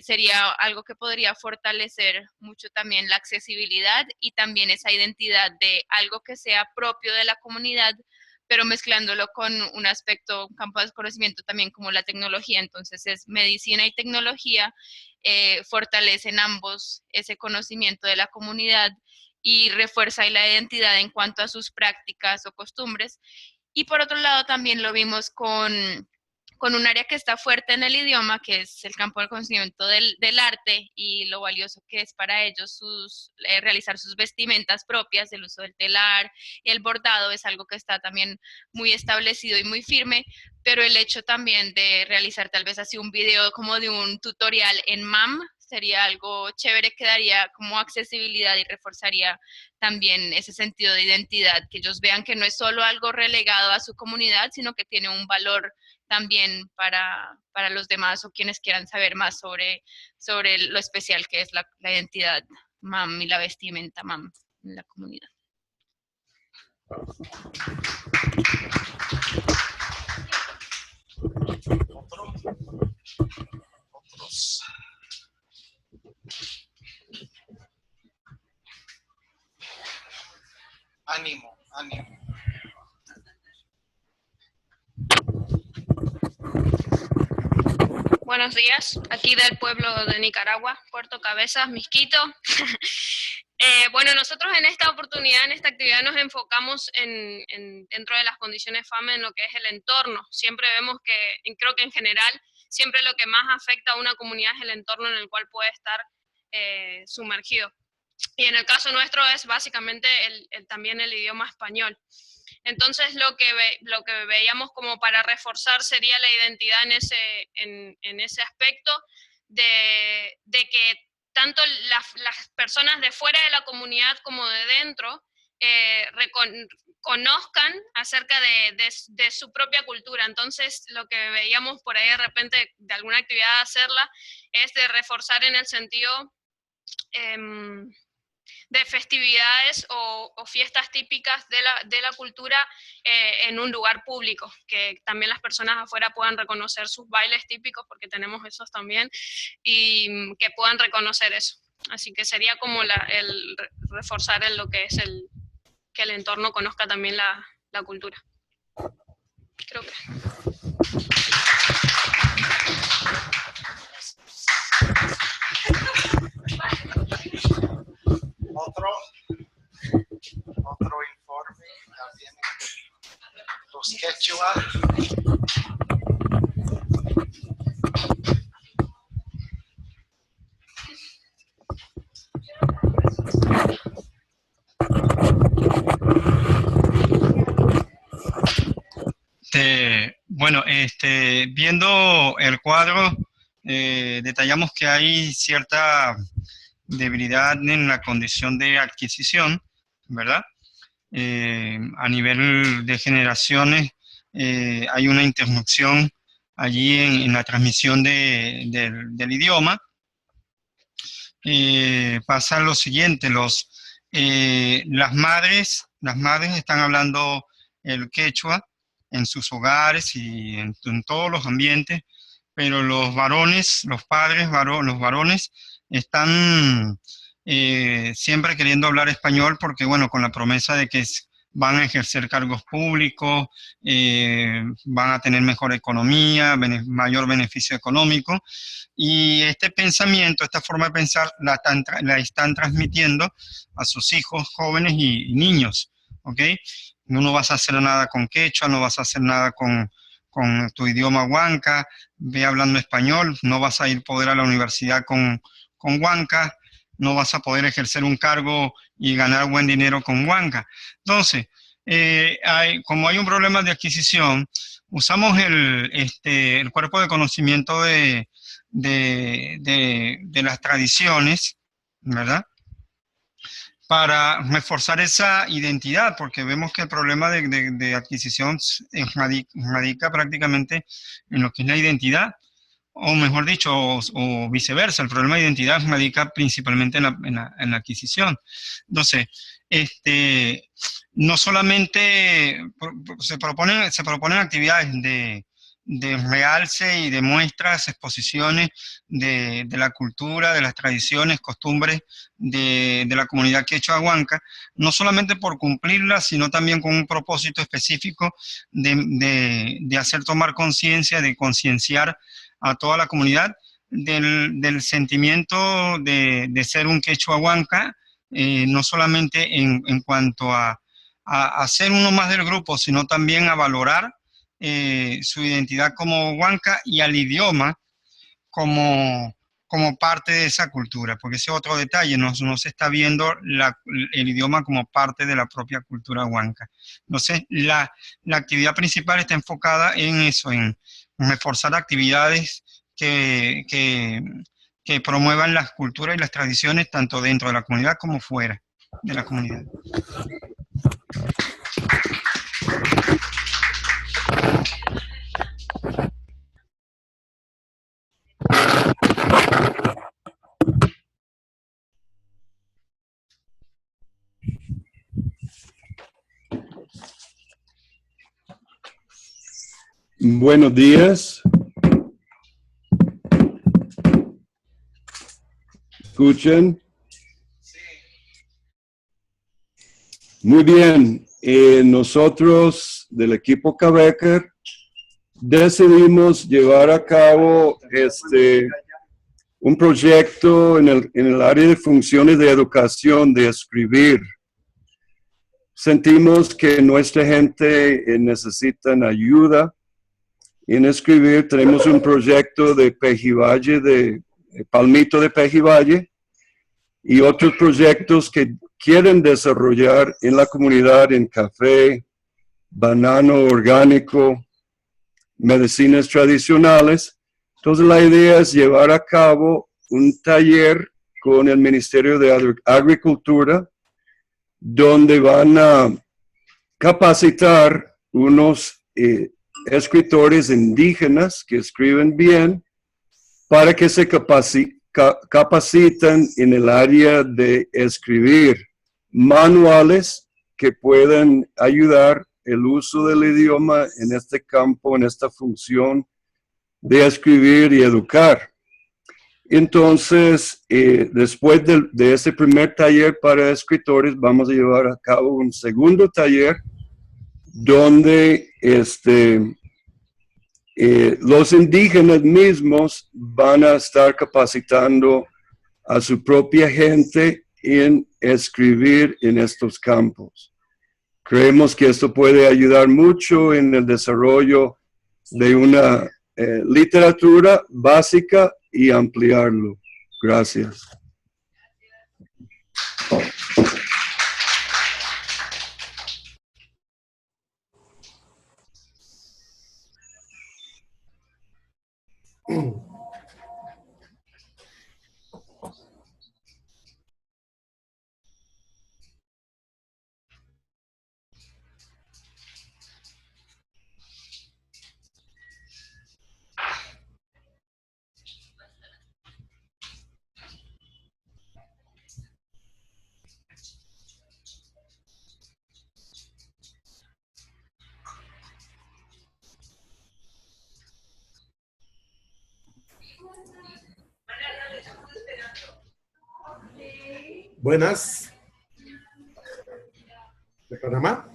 sería algo que podría fortalecer mucho también la accesibilidad y también esa identidad de algo que sea propio de la comunidad, pero mezclándolo con un aspecto, un campo de conocimiento también como la tecnología. Entonces es medicina y tecnología, fortalecen ambos ese conocimiento de la comunidad y refuerza la identidad en cuanto a sus prácticas o costumbres. Y por otro lado también lo vimos con un área que está fuerte en el idioma, que es el campo del conocimiento del arte y lo valioso que es para ellos realizar sus vestimentas propias, el uso del telar, el bordado es algo que está también muy establecido y muy firme, pero el hecho también de realizar tal vez así un video como de un tutorial en MAM sería algo chévere que daría como accesibilidad y reforzaría también ese sentido de identidad, que ellos vean que no es solo algo relegado a su comunidad, sino que tiene un valor también para los demás o quienes quieran saber más sobre lo especial que es la identidad MAM y la vestimenta MAM en la comunidad. Otros. Ánimo, ánimo. Buenos días, aquí del pueblo de Nicaragua, Puerto Cabezas, Misquito. Bueno, nosotros en esta oportunidad, en esta actividad, nos enfocamos dentro de las condiciones FAME en lo que es el entorno. Siempre vemos que, creo que en general, siempre lo que más afecta a una comunidad es el entorno en el cual puede estar sumergido. Y en el caso nuestro es básicamente también el idioma español. Entonces lo que veíamos como para reforzar sería la identidad en ese aspecto de que tanto las personas de fuera de la comunidad como de dentro conozcan acerca de su propia cultura. Entonces lo que veíamos por ahí de repente de alguna actividad hacerla es de reforzar en el sentido de festividades o fiestas típicas de la cultura en un lugar público, que también las personas afuera puedan reconocer sus bailes típicos, porque tenemos esos también, y que puedan reconocer eso. Así que sería como el reforzar en lo que es que el entorno conozca también la cultura. Creo que... Otro informe también los quechua. Bueno, viendo el cuadro, detallamos que hay cierta debilidad en la condición de adquisición, ¿verdad? A nivel de generaciones hay una interrupción allí en la transmisión del idioma. Pasa lo siguiente, las madres están hablando el quechua en sus hogares y en todos los ambientes, pero los varones, los varones están siempre queriendo hablar español porque, bueno, con la promesa de que van a ejercer cargos públicos, van a tener mejor economía, mayor beneficio económico, y este pensamiento, esta forma de pensar, la están transmitiendo a sus hijos jóvenes y niños, ¿ok? No vas a hacer nada con quechua, no vas a hacer nada con tu idioma huanca, ve hablando español, no vas a poder a la universidad con huanca, no vas a poder ejercer un cargo y ganar buen dinero con huanca. Entonces, como hay un problema de adquisición, usamos el cuerpo de conocimiento de las tradiciones, ¿verdad?, para reforzar esa identidad, porque vemos que el problema de adquisición radica prácticamente en lo que es la identidad, o mejor dicho, o viceversa, el problema de identidad radica principalmente en la adquisición. Entonces, no solamente se proponen actividades de realce y de muestras, exposiciones de la cultura, de las tradiciones, costumbres de la comunidad quechua huanca, no solamente por cumplirlas, sino también con un propósito específico de hacer tomar conciencia, de concienciar a toda la comunidad del sentimiento de ser un quechua huanca, no solamente en cuanto a ser uno más del grupo, sino también a valorar su identidad como huanca y al idioma como parte de esa cultura, porque ese es otro detalle, no se está viendo el idioma como parte de la propia cultura huanca. Entonces, la actividad principal está enfocada en eso, en reforzar actividades que promuevan las culturas y las tradiciones tanto dentro de la comunidad como fuera de la comunidad. Buenos días. ¿Escuchan? Muy bien. Nosotros del equipo Cabecker decidimos llevar a cabo un proyecto en el área de funciones de educación, de escribir. Sentimos que nuestra gente necesita ayuda en escribir. Tenemos un proyecto de Pejivalle, de Palmito de Pejivalle, y otros proyectos que quieren desarrollar en la comunidad en café, banano orgánico, medicinas tradicionales. Entonces la idea es llevar a cabo un taller con el Ministerio de Agricultura, donde van a capacitar unos escritores indígenas que escriben bien para que se capacitan en el área de escribir manuales que puedan ayudar el uso del idioma en este campo, en esta función de escribir y educar. Entonces, después de ese primer taller para escritores, vamos a llevar a cabo un segundo taller donde los indígenas mismos van a estar capacitando a su propia gente en escribir en estos campos. Creemos que esto puede ayudar mucho en el desarrollo de una literatura básica y ampliarlo. Gracias. Buenas. ¿De Panamá?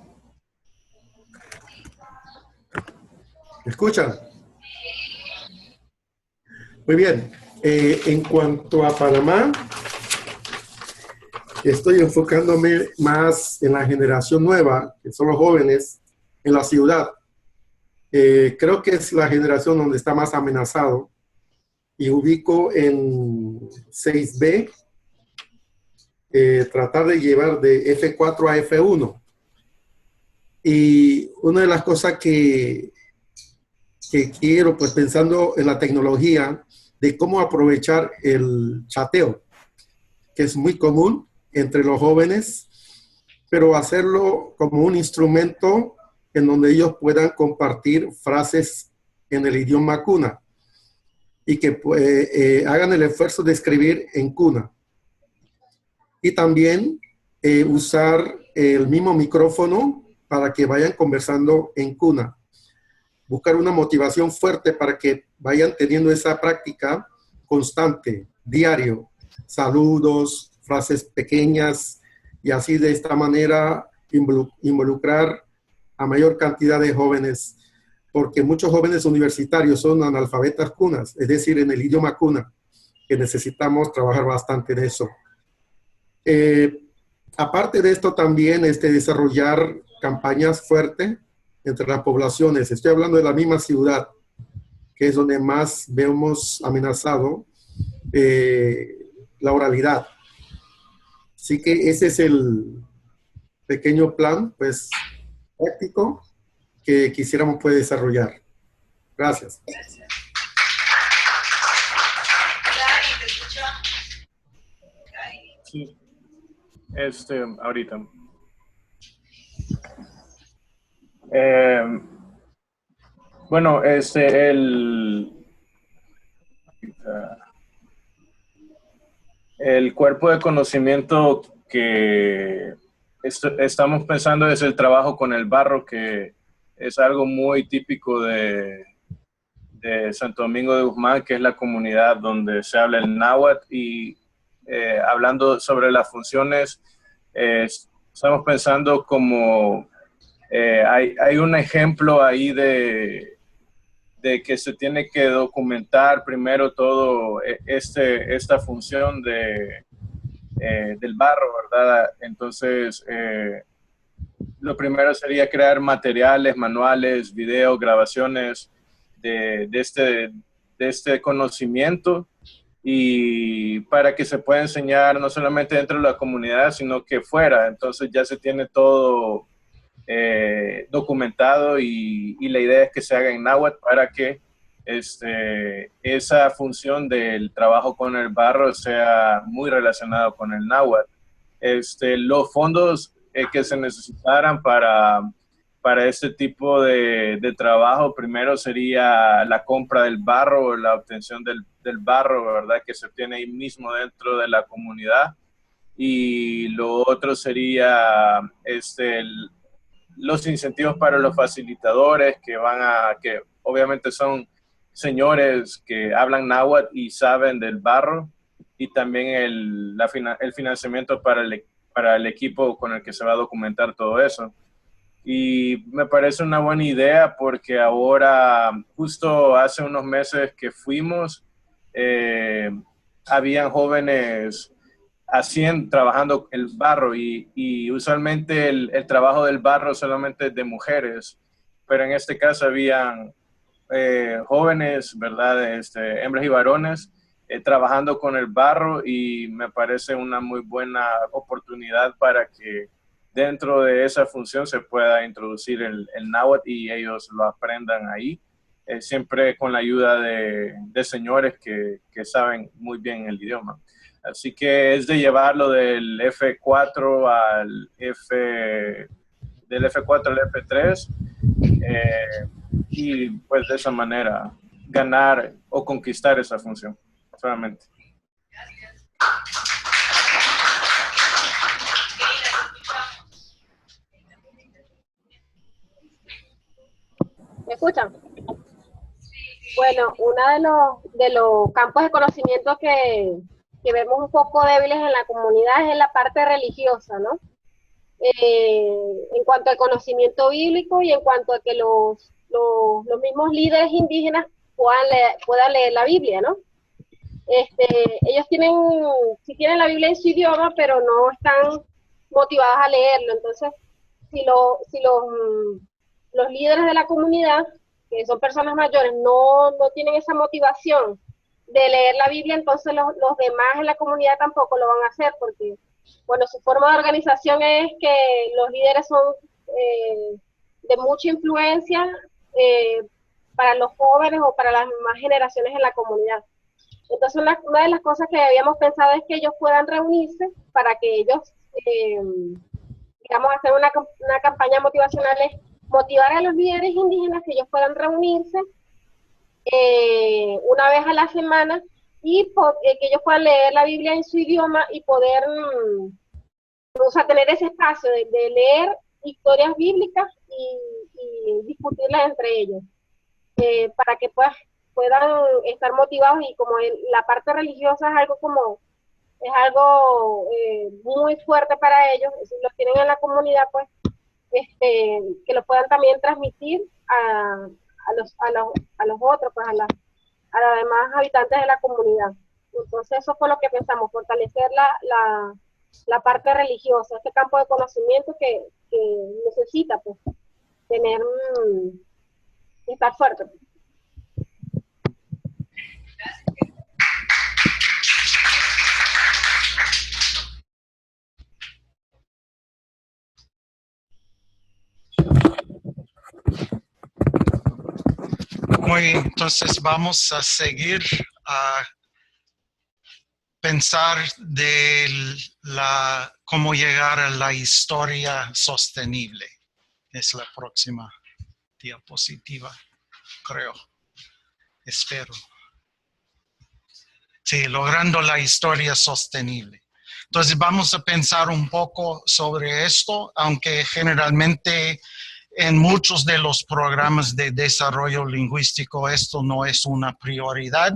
¿Me escuchan? Muy bien. En cuanto a Panamá, estoy enfocándome más en la generación nueva, que son los jóvenes, en la ciudad. Creo que es la generación donde está más amenazado. Y ubico en 6B, tratar de llevar de F4 a F1. Y una de las cosas que quiero, pues pensando en la tecnología, de cómo aprovechar el chateo, que es muy común entre los jóvenes, pero hacerlo como un instrumento en donde ellos puedan compartir frases en el idioma cuna y que hagan el esfuerzo de escribir en cuna. Y también usar el mismo micrófono para que vayan conversando en cuna. Buscar una motivación fuerte para que vayan teniendo esa práctica constante, diario. Saludos, frases pequeñas, y así de esta manera involucrar a mayor cantidad de jóvenes, porque muchos jóvenes universitarios son analfabetas cunas, es decir, en el idioma cuna, que necesitamos trabajar bastante en eso. Aparte de esto también desarrollar campañas fuertes entre las poblaciones. Estoy hablando de la misma ciudad, que es donde más vemos amenazado la oralidad. Así que ese es el pequeño plan, pues, práctico que quisiéramos poder desarrollar. Gracias. Sí. Ahorita. Bueno, el cuerpo de conocimiento que estamos pensando es el trabajo con el barro, que es algo muy típico de Santo Domingo de Guzmán, que es la comunidad donde se habla el náhuatl. Y hablando sobre las funciones, estamos pensando como hay un ejemplo ahí de que se tiene que documentar primero todo esta función del barro, ¿verdad? Entonces, lo primero sería crear materiales, manuales, videos, grabaciones de este conocimiento, y para que se pueda enseñar no solamente dentro de la comunidad, sino que fuera. Entonces ya se tiene todo documentado, y la idea es que se haga en náhuatl para que esa función del trabajo con el barro sea muy relacionado con el náhuatl. Los fondos que se necesitaran para este tipo de trabajo, primero sería la compra del barro, la obtención del barro, ¿verdad?, que se obtiene ahí mismo dentro de la comunidad. Y lo otro sería los incentivos para los facilitadores, que obviamente son señores que hablan náhuatl y saben del barro, y también el financiamiento para el equipo con el que se va a documentar todo eso. Y me parece una buena idea porque ahora, justo hace unos meses que fuimos, habían jóvenes trabajando el barro y usualmente el trabajo del barro solamente es de mujeres, pero en este caso habían jóvenes, ¿verdad? Hembras y varones trabajando con el barro, y me parece una muy buena oportunidad para que dentro de esa función se pueda introducir el náhuatl y ellos lo aprendan ahí, siempre con la ayuda de señores que saben muy bien el idioma. Así que es de llevarlo del F4 al del F4 al F3, y pues de esa manera ganar o conquistar esa función solamente. ¿Me escuchan? Bueno, uno de los campos de conocimiento que vemos un poco débiles en la comunidad es en la parte religiosa, ¿no? En cuanto al conocimiento bíblico y en cuanto a que los mismos líderes indígenas puedan leer la Biblia, ¿no? Ellos sí tienen la Biblia en su idioma, pero no están motivados a leerlo. Entonces, si los líderes de la comunidad, que son personas mayores, no tienen esa motivación de leer la Biblia, entonces los demás en la comunidad tampoco lo van a hacer, porque, bueno, su forma de organización es que los líderes son de mucha influencia para los jóvenes o para las demás generaciones en la comunidad. Entonces, una de las cosas que habíamos pensado es que ellos puedan reunirse para que ellos, digamos, hacer una campaña motivacional, es motivar a los líderes indígenas que ellos puedan reunirse una vez a la semana y que ellos puedan leer la Biblia en su idioma y poder, o sea, tener ese espacio de leer historias bíblicas y discutirlas entre ellos, para que puedan estar motivados. Y como la parte religiosa es algo muy fuerte para ellos, si lo tienen en la comunidad, pues que lo puedan también transmitir a los otros, pues a los demás habitantes de la comunidad. Entonces eso fue lo que pensamos, fortalecer la parte religiosa, este campo de conocimiento que necesita, pues, estar fuerte. Muy bien, entonces vamos a seguir a pensar de cómo llegar a la historia sostenible. Es la próxima diapositiva, creo. Espero. Sí, logrando la historia sostenible. Entonces vamos a pensar un poco sobre esto, aunque generalmente en muchos de los programas de desarrollo lingüístico esto no es una prioridad,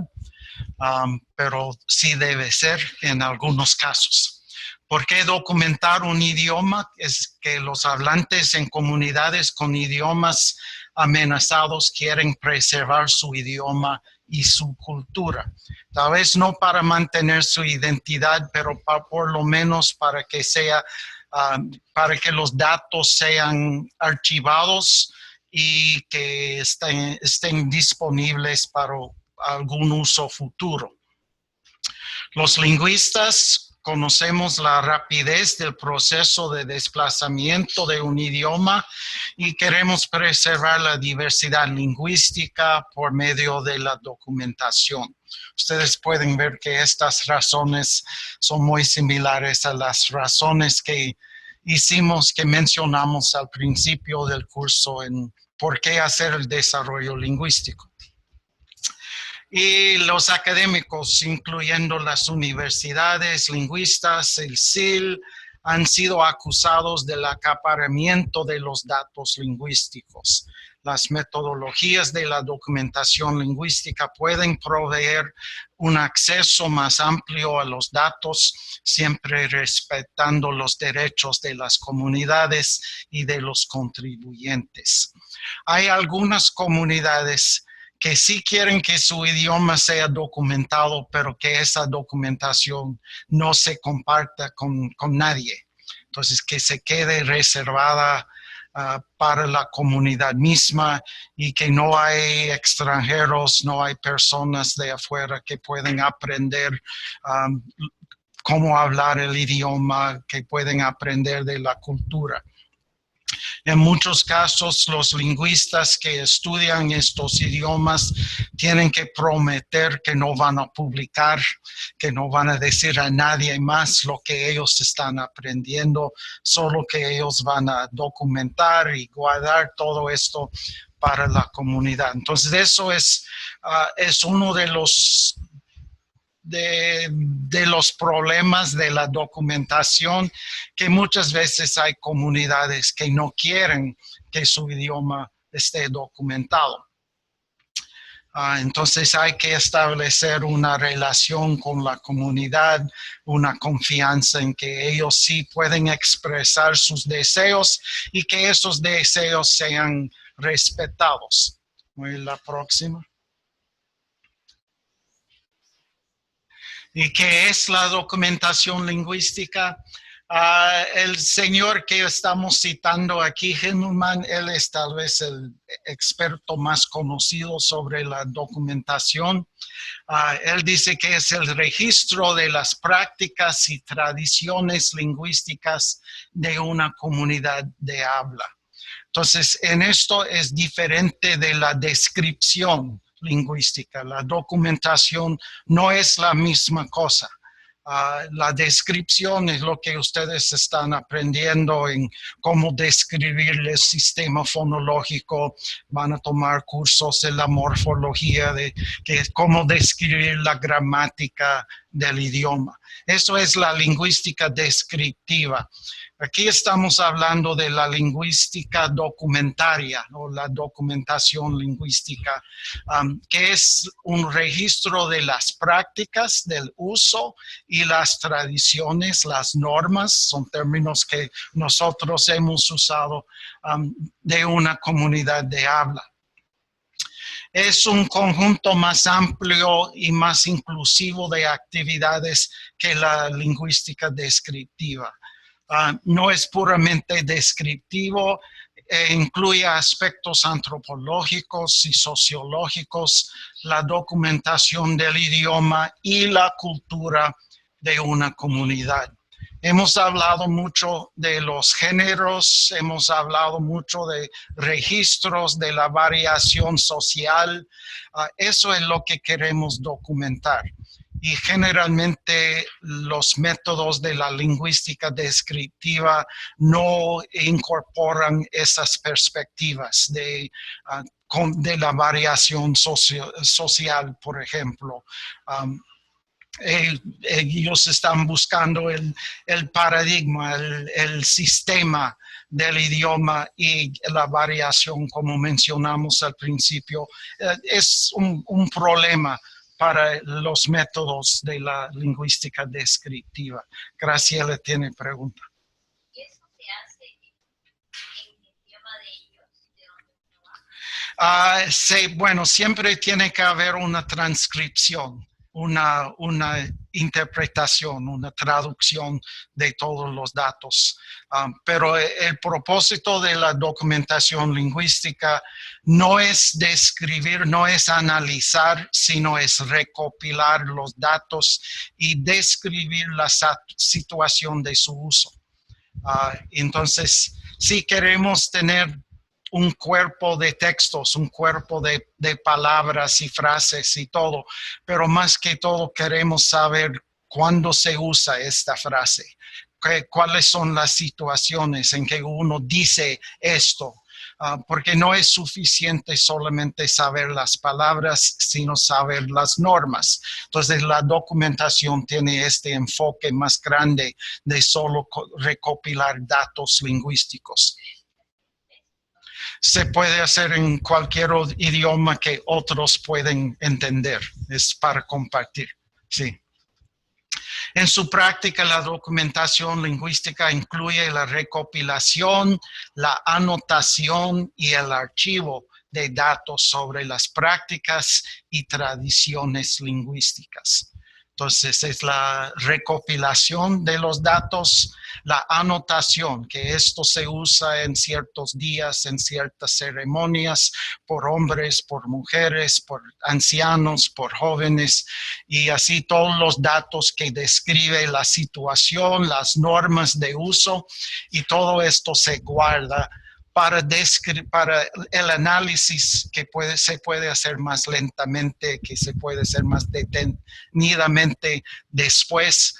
pero sí debe ser en algunos casos. ¿Por qué documentar un idioma? Es que los hablantes en comunidades con idiomas amenazados quieren preservar su idioma y su cultura. Tal vez no para mantener su identidad, pero por lo menos para que para que los datos sean archivados y que estén disponibles para algún uso futuro. Los lingüistas conocemos la rapidez del proceso de desplazamiento de un idioma y queremos preservar la diversidad lingüística por medio de la documentación. Ustedes pueden ver que estas razones son muy similares a las razones que mencionamos al principio del curso en por qué hacer el desarrollo lingüístico. Y los académicos, incluyendo las universidades, lingüistas, el CIL, han sido acusados del acaparamiento de los datos lingüísticos. Las metodologías de la documentación lingüística pueden proveer un acceso más amplio a los datos, siempre respetando los derechos de las comunidades y de los contribuyentes. Hay algunas comunidades que sí quieren que su idioma sea documentado, pero que esa documentación no se comparta con nadie. Entonces, que se quede reservada para la comunidad misma y que no hay extranjeros, no hay personas de afuera que pueden aprender cómo hablar el idioma, que pueden aprender de la cultura. En muchos casos, los lingüistas que estudian estos idiomas tienen que prometer que no van a publicar, que no van a decir a nadie más lo que ellos están aprendiendo, solo que ellos van a documentar y guardar todo esto para la comunidad. Entonces, eso es uno de los problemas de la documentación, que muchas veces hay comunidades que no quieren que su idioma esté documentado. Entonces hay que establecer una relación con la comunidad, una confianza en que ellos sí pueden expresar sus deseos y que esos deseos sean respetados. La próxima. ¿Y qué es la documentación lingüística? El señor que estamos citando aquí, Himmelman, él es tal vez el experto más conocido sobre la documentación. Él dice que es el registro de las prácticas y tradiciones lingüísticas de una comunidad de habla. Entonces, en esto es diferente de la descripción lingüística. La documentación no es la misma cosa. La descripción es lo que ustedes están aprendiendo en cómo describir el sistema fonológico. Van a tomar cursos en la morfología de cómo describir la gramática del idioma. Eso es la lingüística descriptiva. Aquí estamos hablando de la lingüística documentaria o la documentación lingüística, que es un registro de las prácticas, del uso y las tradiciones, las normas, son términos que nosotros hemos usado de una comunidad de habla. Es un conjunto más amplio y más inclusivo de actividades que la lingüística descriptiva. No es puramente descriptivo, incluye aspectos antropológicos y sociológicos, la documentación del idioma y la cultura de una comunidad. Hemos hablado mucho de los géneros, hemos hablado mucho de registros, de la variación social. Eso es lo que queremos documentar. Y generalmente los métodos de la lingüística descriptiva no incorporan esas perspectivas de la variación social, por ejemplo. Ellos están buscando el paradigma, el sistema del idioma y la variación, como mencionamos al principio, es un problema para los métodos de la lingüística descriptiva. Graciela tiene pregunta. ¿Y eso se hace en el idioma de ellos, de donde uno va? Sí, bueno, siempre tiene que haber una transcripción, una interpretación, una traducción de todos los datos. Pero el propósito de la documentación lingüística no es describir, no es analizar, sino es recopilar los datos y describir la situación de su uso. Entonces, si queremos tener un cuerpo de textos, un cuerpo de palabras y frases y todo, pero más que todo queremos saber cuándo se usa esta frase, cuáles son las situaciones en que uno dice esto, porque no es suficiente solamente saber las palabras, sino saber las normas. Entonces, la documentación tiene este enfoque más grande de solo recopilar datos lingüísticos. se puede hacer en cualquier idioma que otros pueden entender. Es para compartir, sí. En su práctica, la documentación lingüística incluye la recopilación, la anotación y el archivo de datos sobre las prácticas y tradiciones lingüísticas. Entonces, es la recopilación de los datos, la anotación, que esto se usa en ciertos días, en ciertas ceremonias, por hombres, por mujeres, por ancianos, por jóvenes, y así todos los datos que describe la situación, las normas de uso, y todo esto se guarda para el análisis que se puede hacer más lentamente, que se puede hacer más detenidamente después.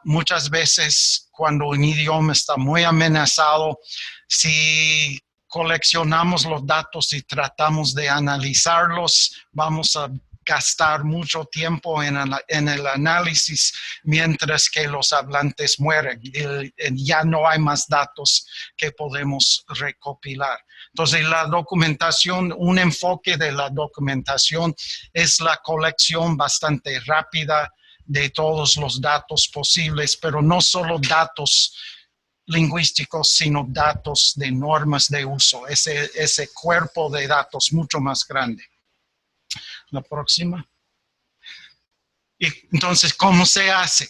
Muchas veces cuando un idioma está muy amenazado, si coleccionamos los datos y tratamos de analizarlos, vamos a gastar mucho tiempo en el análisis mientras que los hablantes mueren y ya no hay más datos que podemos recopilar. Entonces la documentación, un enfoque de la documentación es la colección bastante rápida de todos los datos posibles, pero no solo datos lingüísticos, sino datos de normas de uso, ese cuerpo de datos mucho más grande. La próxima. Y entonces, ¿cómo se hace?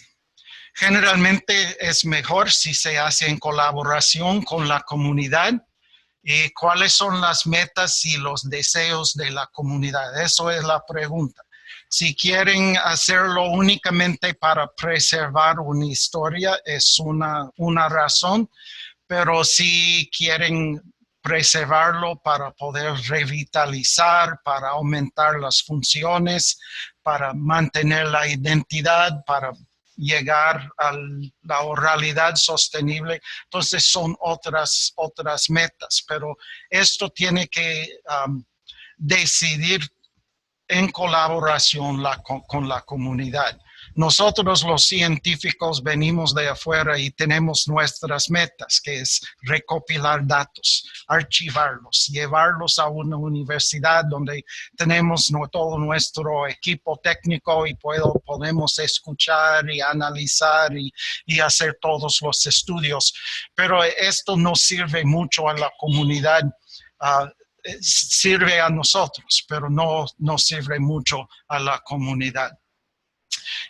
Generalmente es mejor si se hace en colaboración con la comunidad. ¿Y cuáles son las metas y los deseos de la comunidad? Eso es la pregunta. Si quieren hacerlo únicamente para preservar una historia, es una razón, pero si quieren preservarlo para poder revitalizar, para aumentar las funciones, para mantener la identidad, para llegar a la oralidad sostenible. Entonces son otras metas, pero esto tiene que decidir en colaboración con la comunidad. Nosotros los científicos venimos de afuera y tenemos nuestras metas, que es recopilar datos, archivarlos, llevarlos a una universidad donde tenemos todo nuestro equipo técnico y podemos escuchar y analizar y hacer todos los estudios. Pero esto no sirve mucho a la comunidad. Sirve a nosotros, pero no sirve mucho a la comunidad.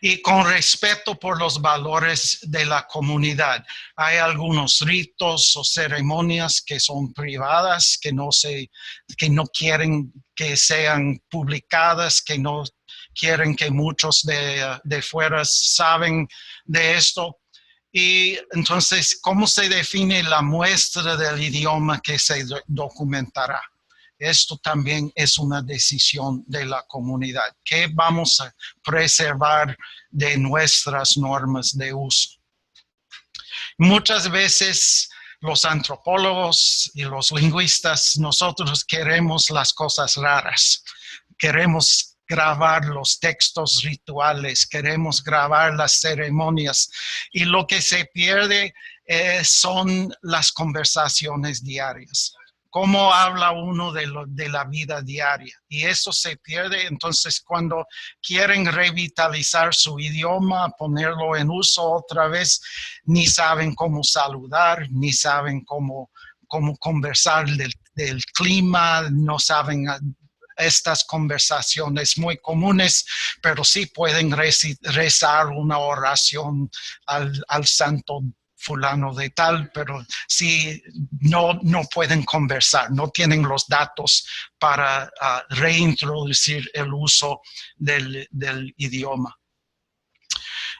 Y con respeto por los valores de la comunidad, hay algunos ritos o ceremonias que son privadas, que no quieren que sean publicadas, que no quieren que muchos de fuera saben de esto. Y entonces, ¿cómo se define la muestra del idioma que se documentará? Esto también es una decisión de la comunidad. ¿Qué vamos a preservar de nuestras normas de uso? Muchas veces los antropólogos y los lingüistas, nosotros queremos las cosas raras. Queremos grabar los textos rituales, queremos grabar las ceremonias. Y lo que se pierde son las conversaciones diarias. Cómo habla uno de la vida diaria. Y eso se pierde. Entonces, cuando quieren revitalizar su idioma, ponerlo en uso otra vez, ni saben cómo saludar, ni saben cómo conversar del clima, no saben estas conversaciones muy comunes, pero sí pueden rezar una oración al santo fulano de tal, pero sí no pueden conversar, no tienen los datos para reintroducir el uso del idioma.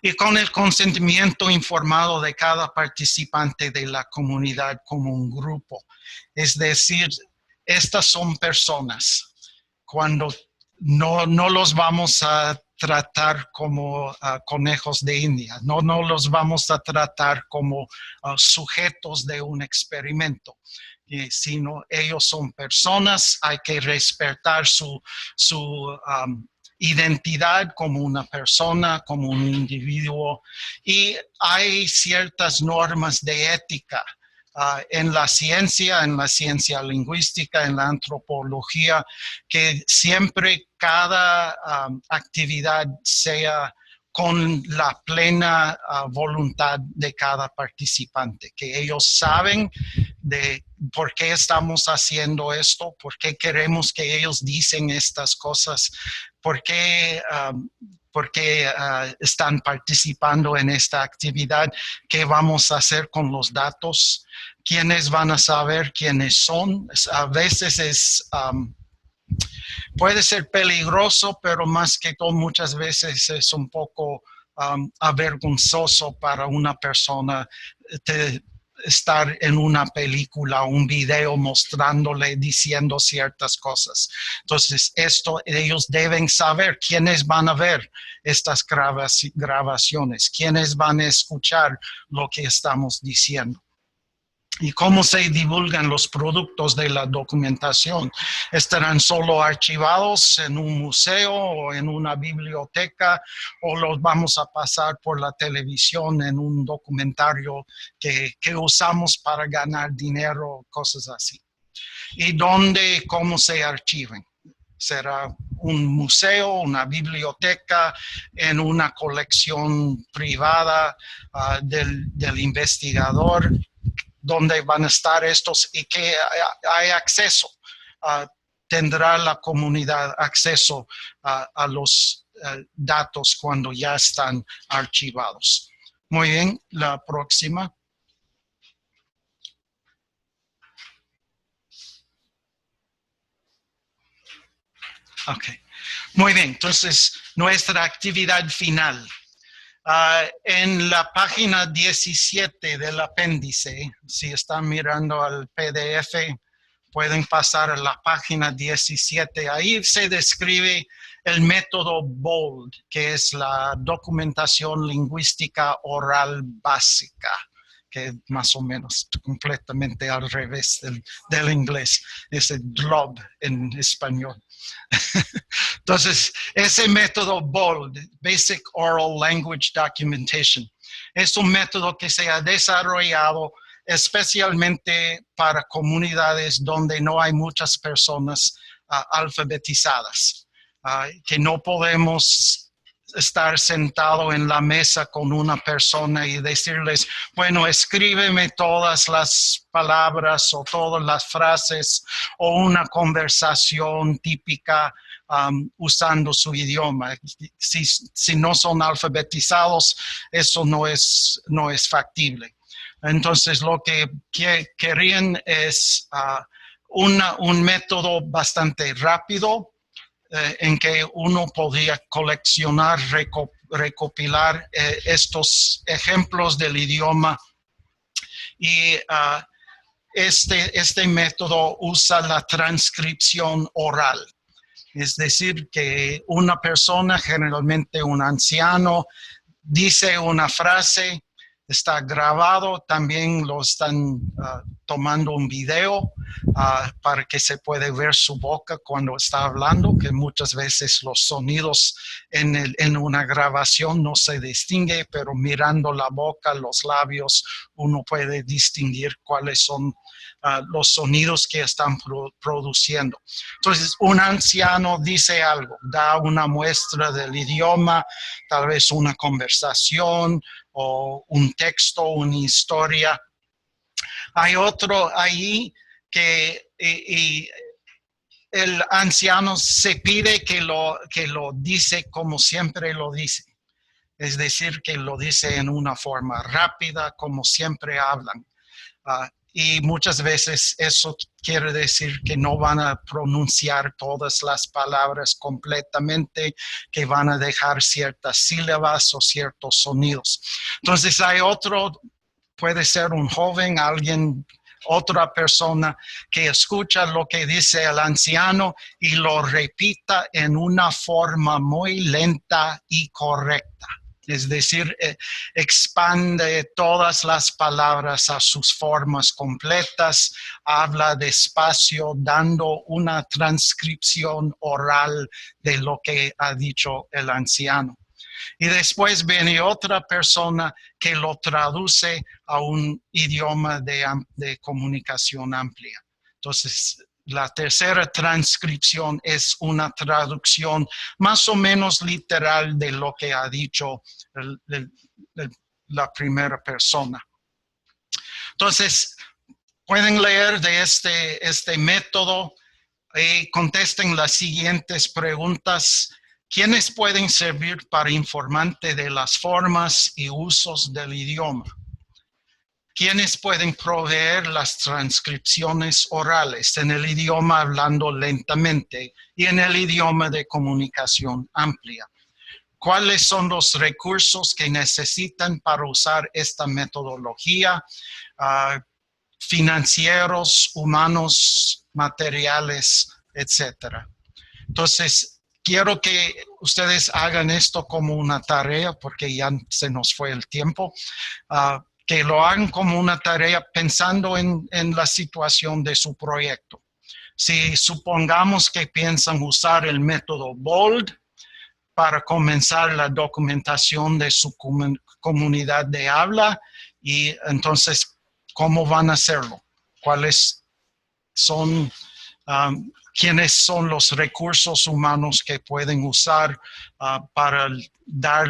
Y con el consentimiento informado de cada participante de la comunidad como un grupo. Es decir, estas son personas. Cuando no los vamos a tratar como conejos de India, no los vamos a tratar como sujetos de un experimento, sino ellos son personas, hay que respetar su identidad como una persona, como un individuo, y hay ciertas normas de ética en la ciencia lingüística, en la antropología, que siempre cada actividad sea con la plena voluntad de cada participante, que ellos saben de por qué estamos haciendo esto, por qué queremos que ellos dicen estas cosas, por qué están participando en esta actividad, qué vamos a hacer con los datos, quiénes van a saber quiénes son. A veces puede ser peligroso, pero más que todo muchas veces es un poco avergonzoso para una persona estar en una película, un video mostrándole, diciendo ciertas cosas. Entonces, ellos deben saber quiénes van a ver estas grabaciones, quiénes van a escuchar lo que estamos diciendo. Y cómo se divulgan los productos de la documentación. ¿Estarán solo archivados en un museo o en una biblioteca, o los vamos a pasar por la televisión en un documentario que usamos para ganar dinero, cosas así? ¿Y dónde, cómo se archiven? ¿Será un museo, una biblioteca, en una colección privada del investigador? ¿Dónde van a estar estos y que hay acceso? ¿Tendrá la comunidad acceso a los datos cuando ya están archivados? Muy bien, la próxima. Ok, muy bien, entonces nuestra actividad final. En la página 17 del apéndice, si están mirando al PDF, pueden pasar a la página 17. Ahí se describe el método BOLD, que es la documentación lingüística oral básica, que más o menos completamente al revés del inglés, es el DLOB en español. Entonces, ese método BOLD, Basic Oral Language Documentation, es un método que se ha desarrollado especialmente para comunidades donde no hay muchas personas alfabetizadas, que no podemos estar sentado en la mesa con una persona y decirles, bueno, escríbeme todas las palabras o todas las frases o una conversación típica usando su idioma. Si no son alfabetizados, eso no es factible. Entonces, lo que querían es un método bastante rápido, en que uno podía coleccionar, recopilar estos ejemplos del idioma. Y este método usa la transcripción oral. Es decir, que una persona, generalmente un anciano, dice una frase, está grabado, también lo están tomando un video para que se pueda ver su boca cuando está hablando, que muchas veces los sonidos en una grabación no se distingue, pero mirando la boca, los labios, uno puede distinguir cuáles son los sonidos que están produciendo. Entonces, un anciano dice algo, da una muestra del idioma, tal vez una conversación o un texto, una historia. Hay otro ahí que el anciano se pide que lo dice como siempre lo dice. Es decir, que lo dice en una forma rápida, como siempre hablan. Y muchas veces eso quiere decir que no van a pronunciar todas las palabras completamente, que van a dejar ciertas sílabas o ciertos sonidos. Entonces hay otro, puede ser un joven, otra persona que escucha lo que dice el anciano y lo repita en una forma muy lenta y correcta. Es decir, expande todas las palabras a sus formas completas, habla despacio, dando una transcripción oral de lo que ha dicho el anciano. Y después viene otra persona que lo traduce a un idioma de comunicación amplia. Entonces, la tercera transcripción es una traducción más o menos literal de lo que ha dicho la primera persona. Entonces, pueden leer de este método y contesten las siguientes preguntas. ¿Quiénes pueden servir para informante de las formas y usos del idioma? ¿Quiénes pueden proveer las transcripciones orales en el idioma hablando lentamente y en el idioma de comunicación amplia? ¿Cuáles son los recursos que necesitan para usar esta metodología? Financieros, humanos, materiales, etcétera. Entonces, quiero que ustedes hagan esto como una tarea, porque ya se nos fue el tiempo. Que lo hagan como una tarea pensando en la situación de su proyecto. Si supongamos que piensan usar el método BOLD para comenzar la documentación de su comunidad de habla, y entonces, ¿cómo van a hacerlo? ¿Cuáles son, quiénes son los recursos humanos que pueden usar para dar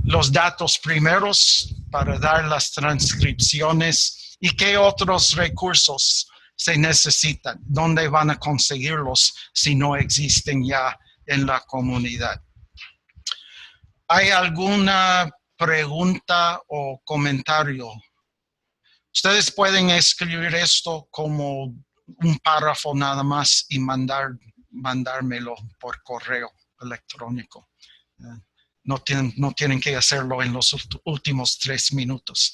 los datos primeros, para dar las transcripciones, y qué otros recursos se necesitan? ¿Dónde van a conseguirlos si no existen ya en la comunidad? ¿Hay alguna pregunta o comentario? Ustedes pueden escribir esto como un párrafo nada más y mandármelo por correo electrónico. No tienen que hacerlo en los últimos 3 minutos.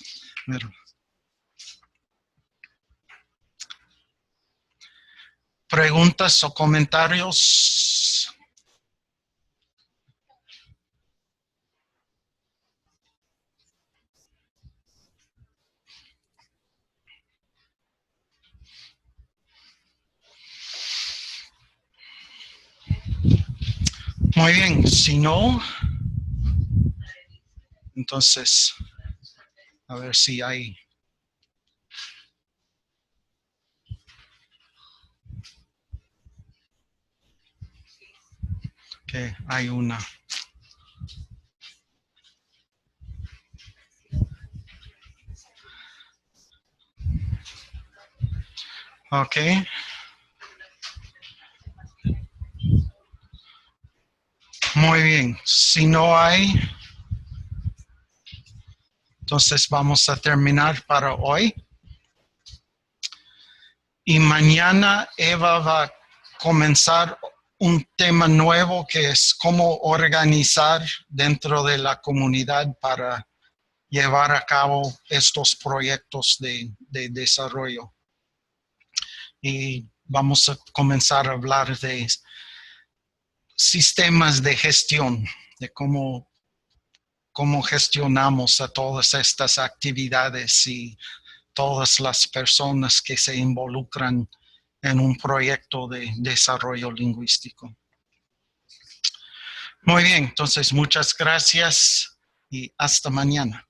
¿Preguntas o comentarios? Muy bien, si no, entonces, a ver si hay. Que hay una. Ok. Muy bien, si no hay, entonces vamos a terminar para hoy. Y mañana Eva va a comenzar un tema nuevo que es cómo organizar dentro de la comunidad para llevar a cabo estos proyectos de desarrollo. Y vamos a comenzar a hablar de sistemas de gestión, de cómo gestionamos a todas estas actividades y todas las personas que se involucran en un proyecto de desarrollo lingüístico. Muy bien, entonces muchas gracias y hasta mañana.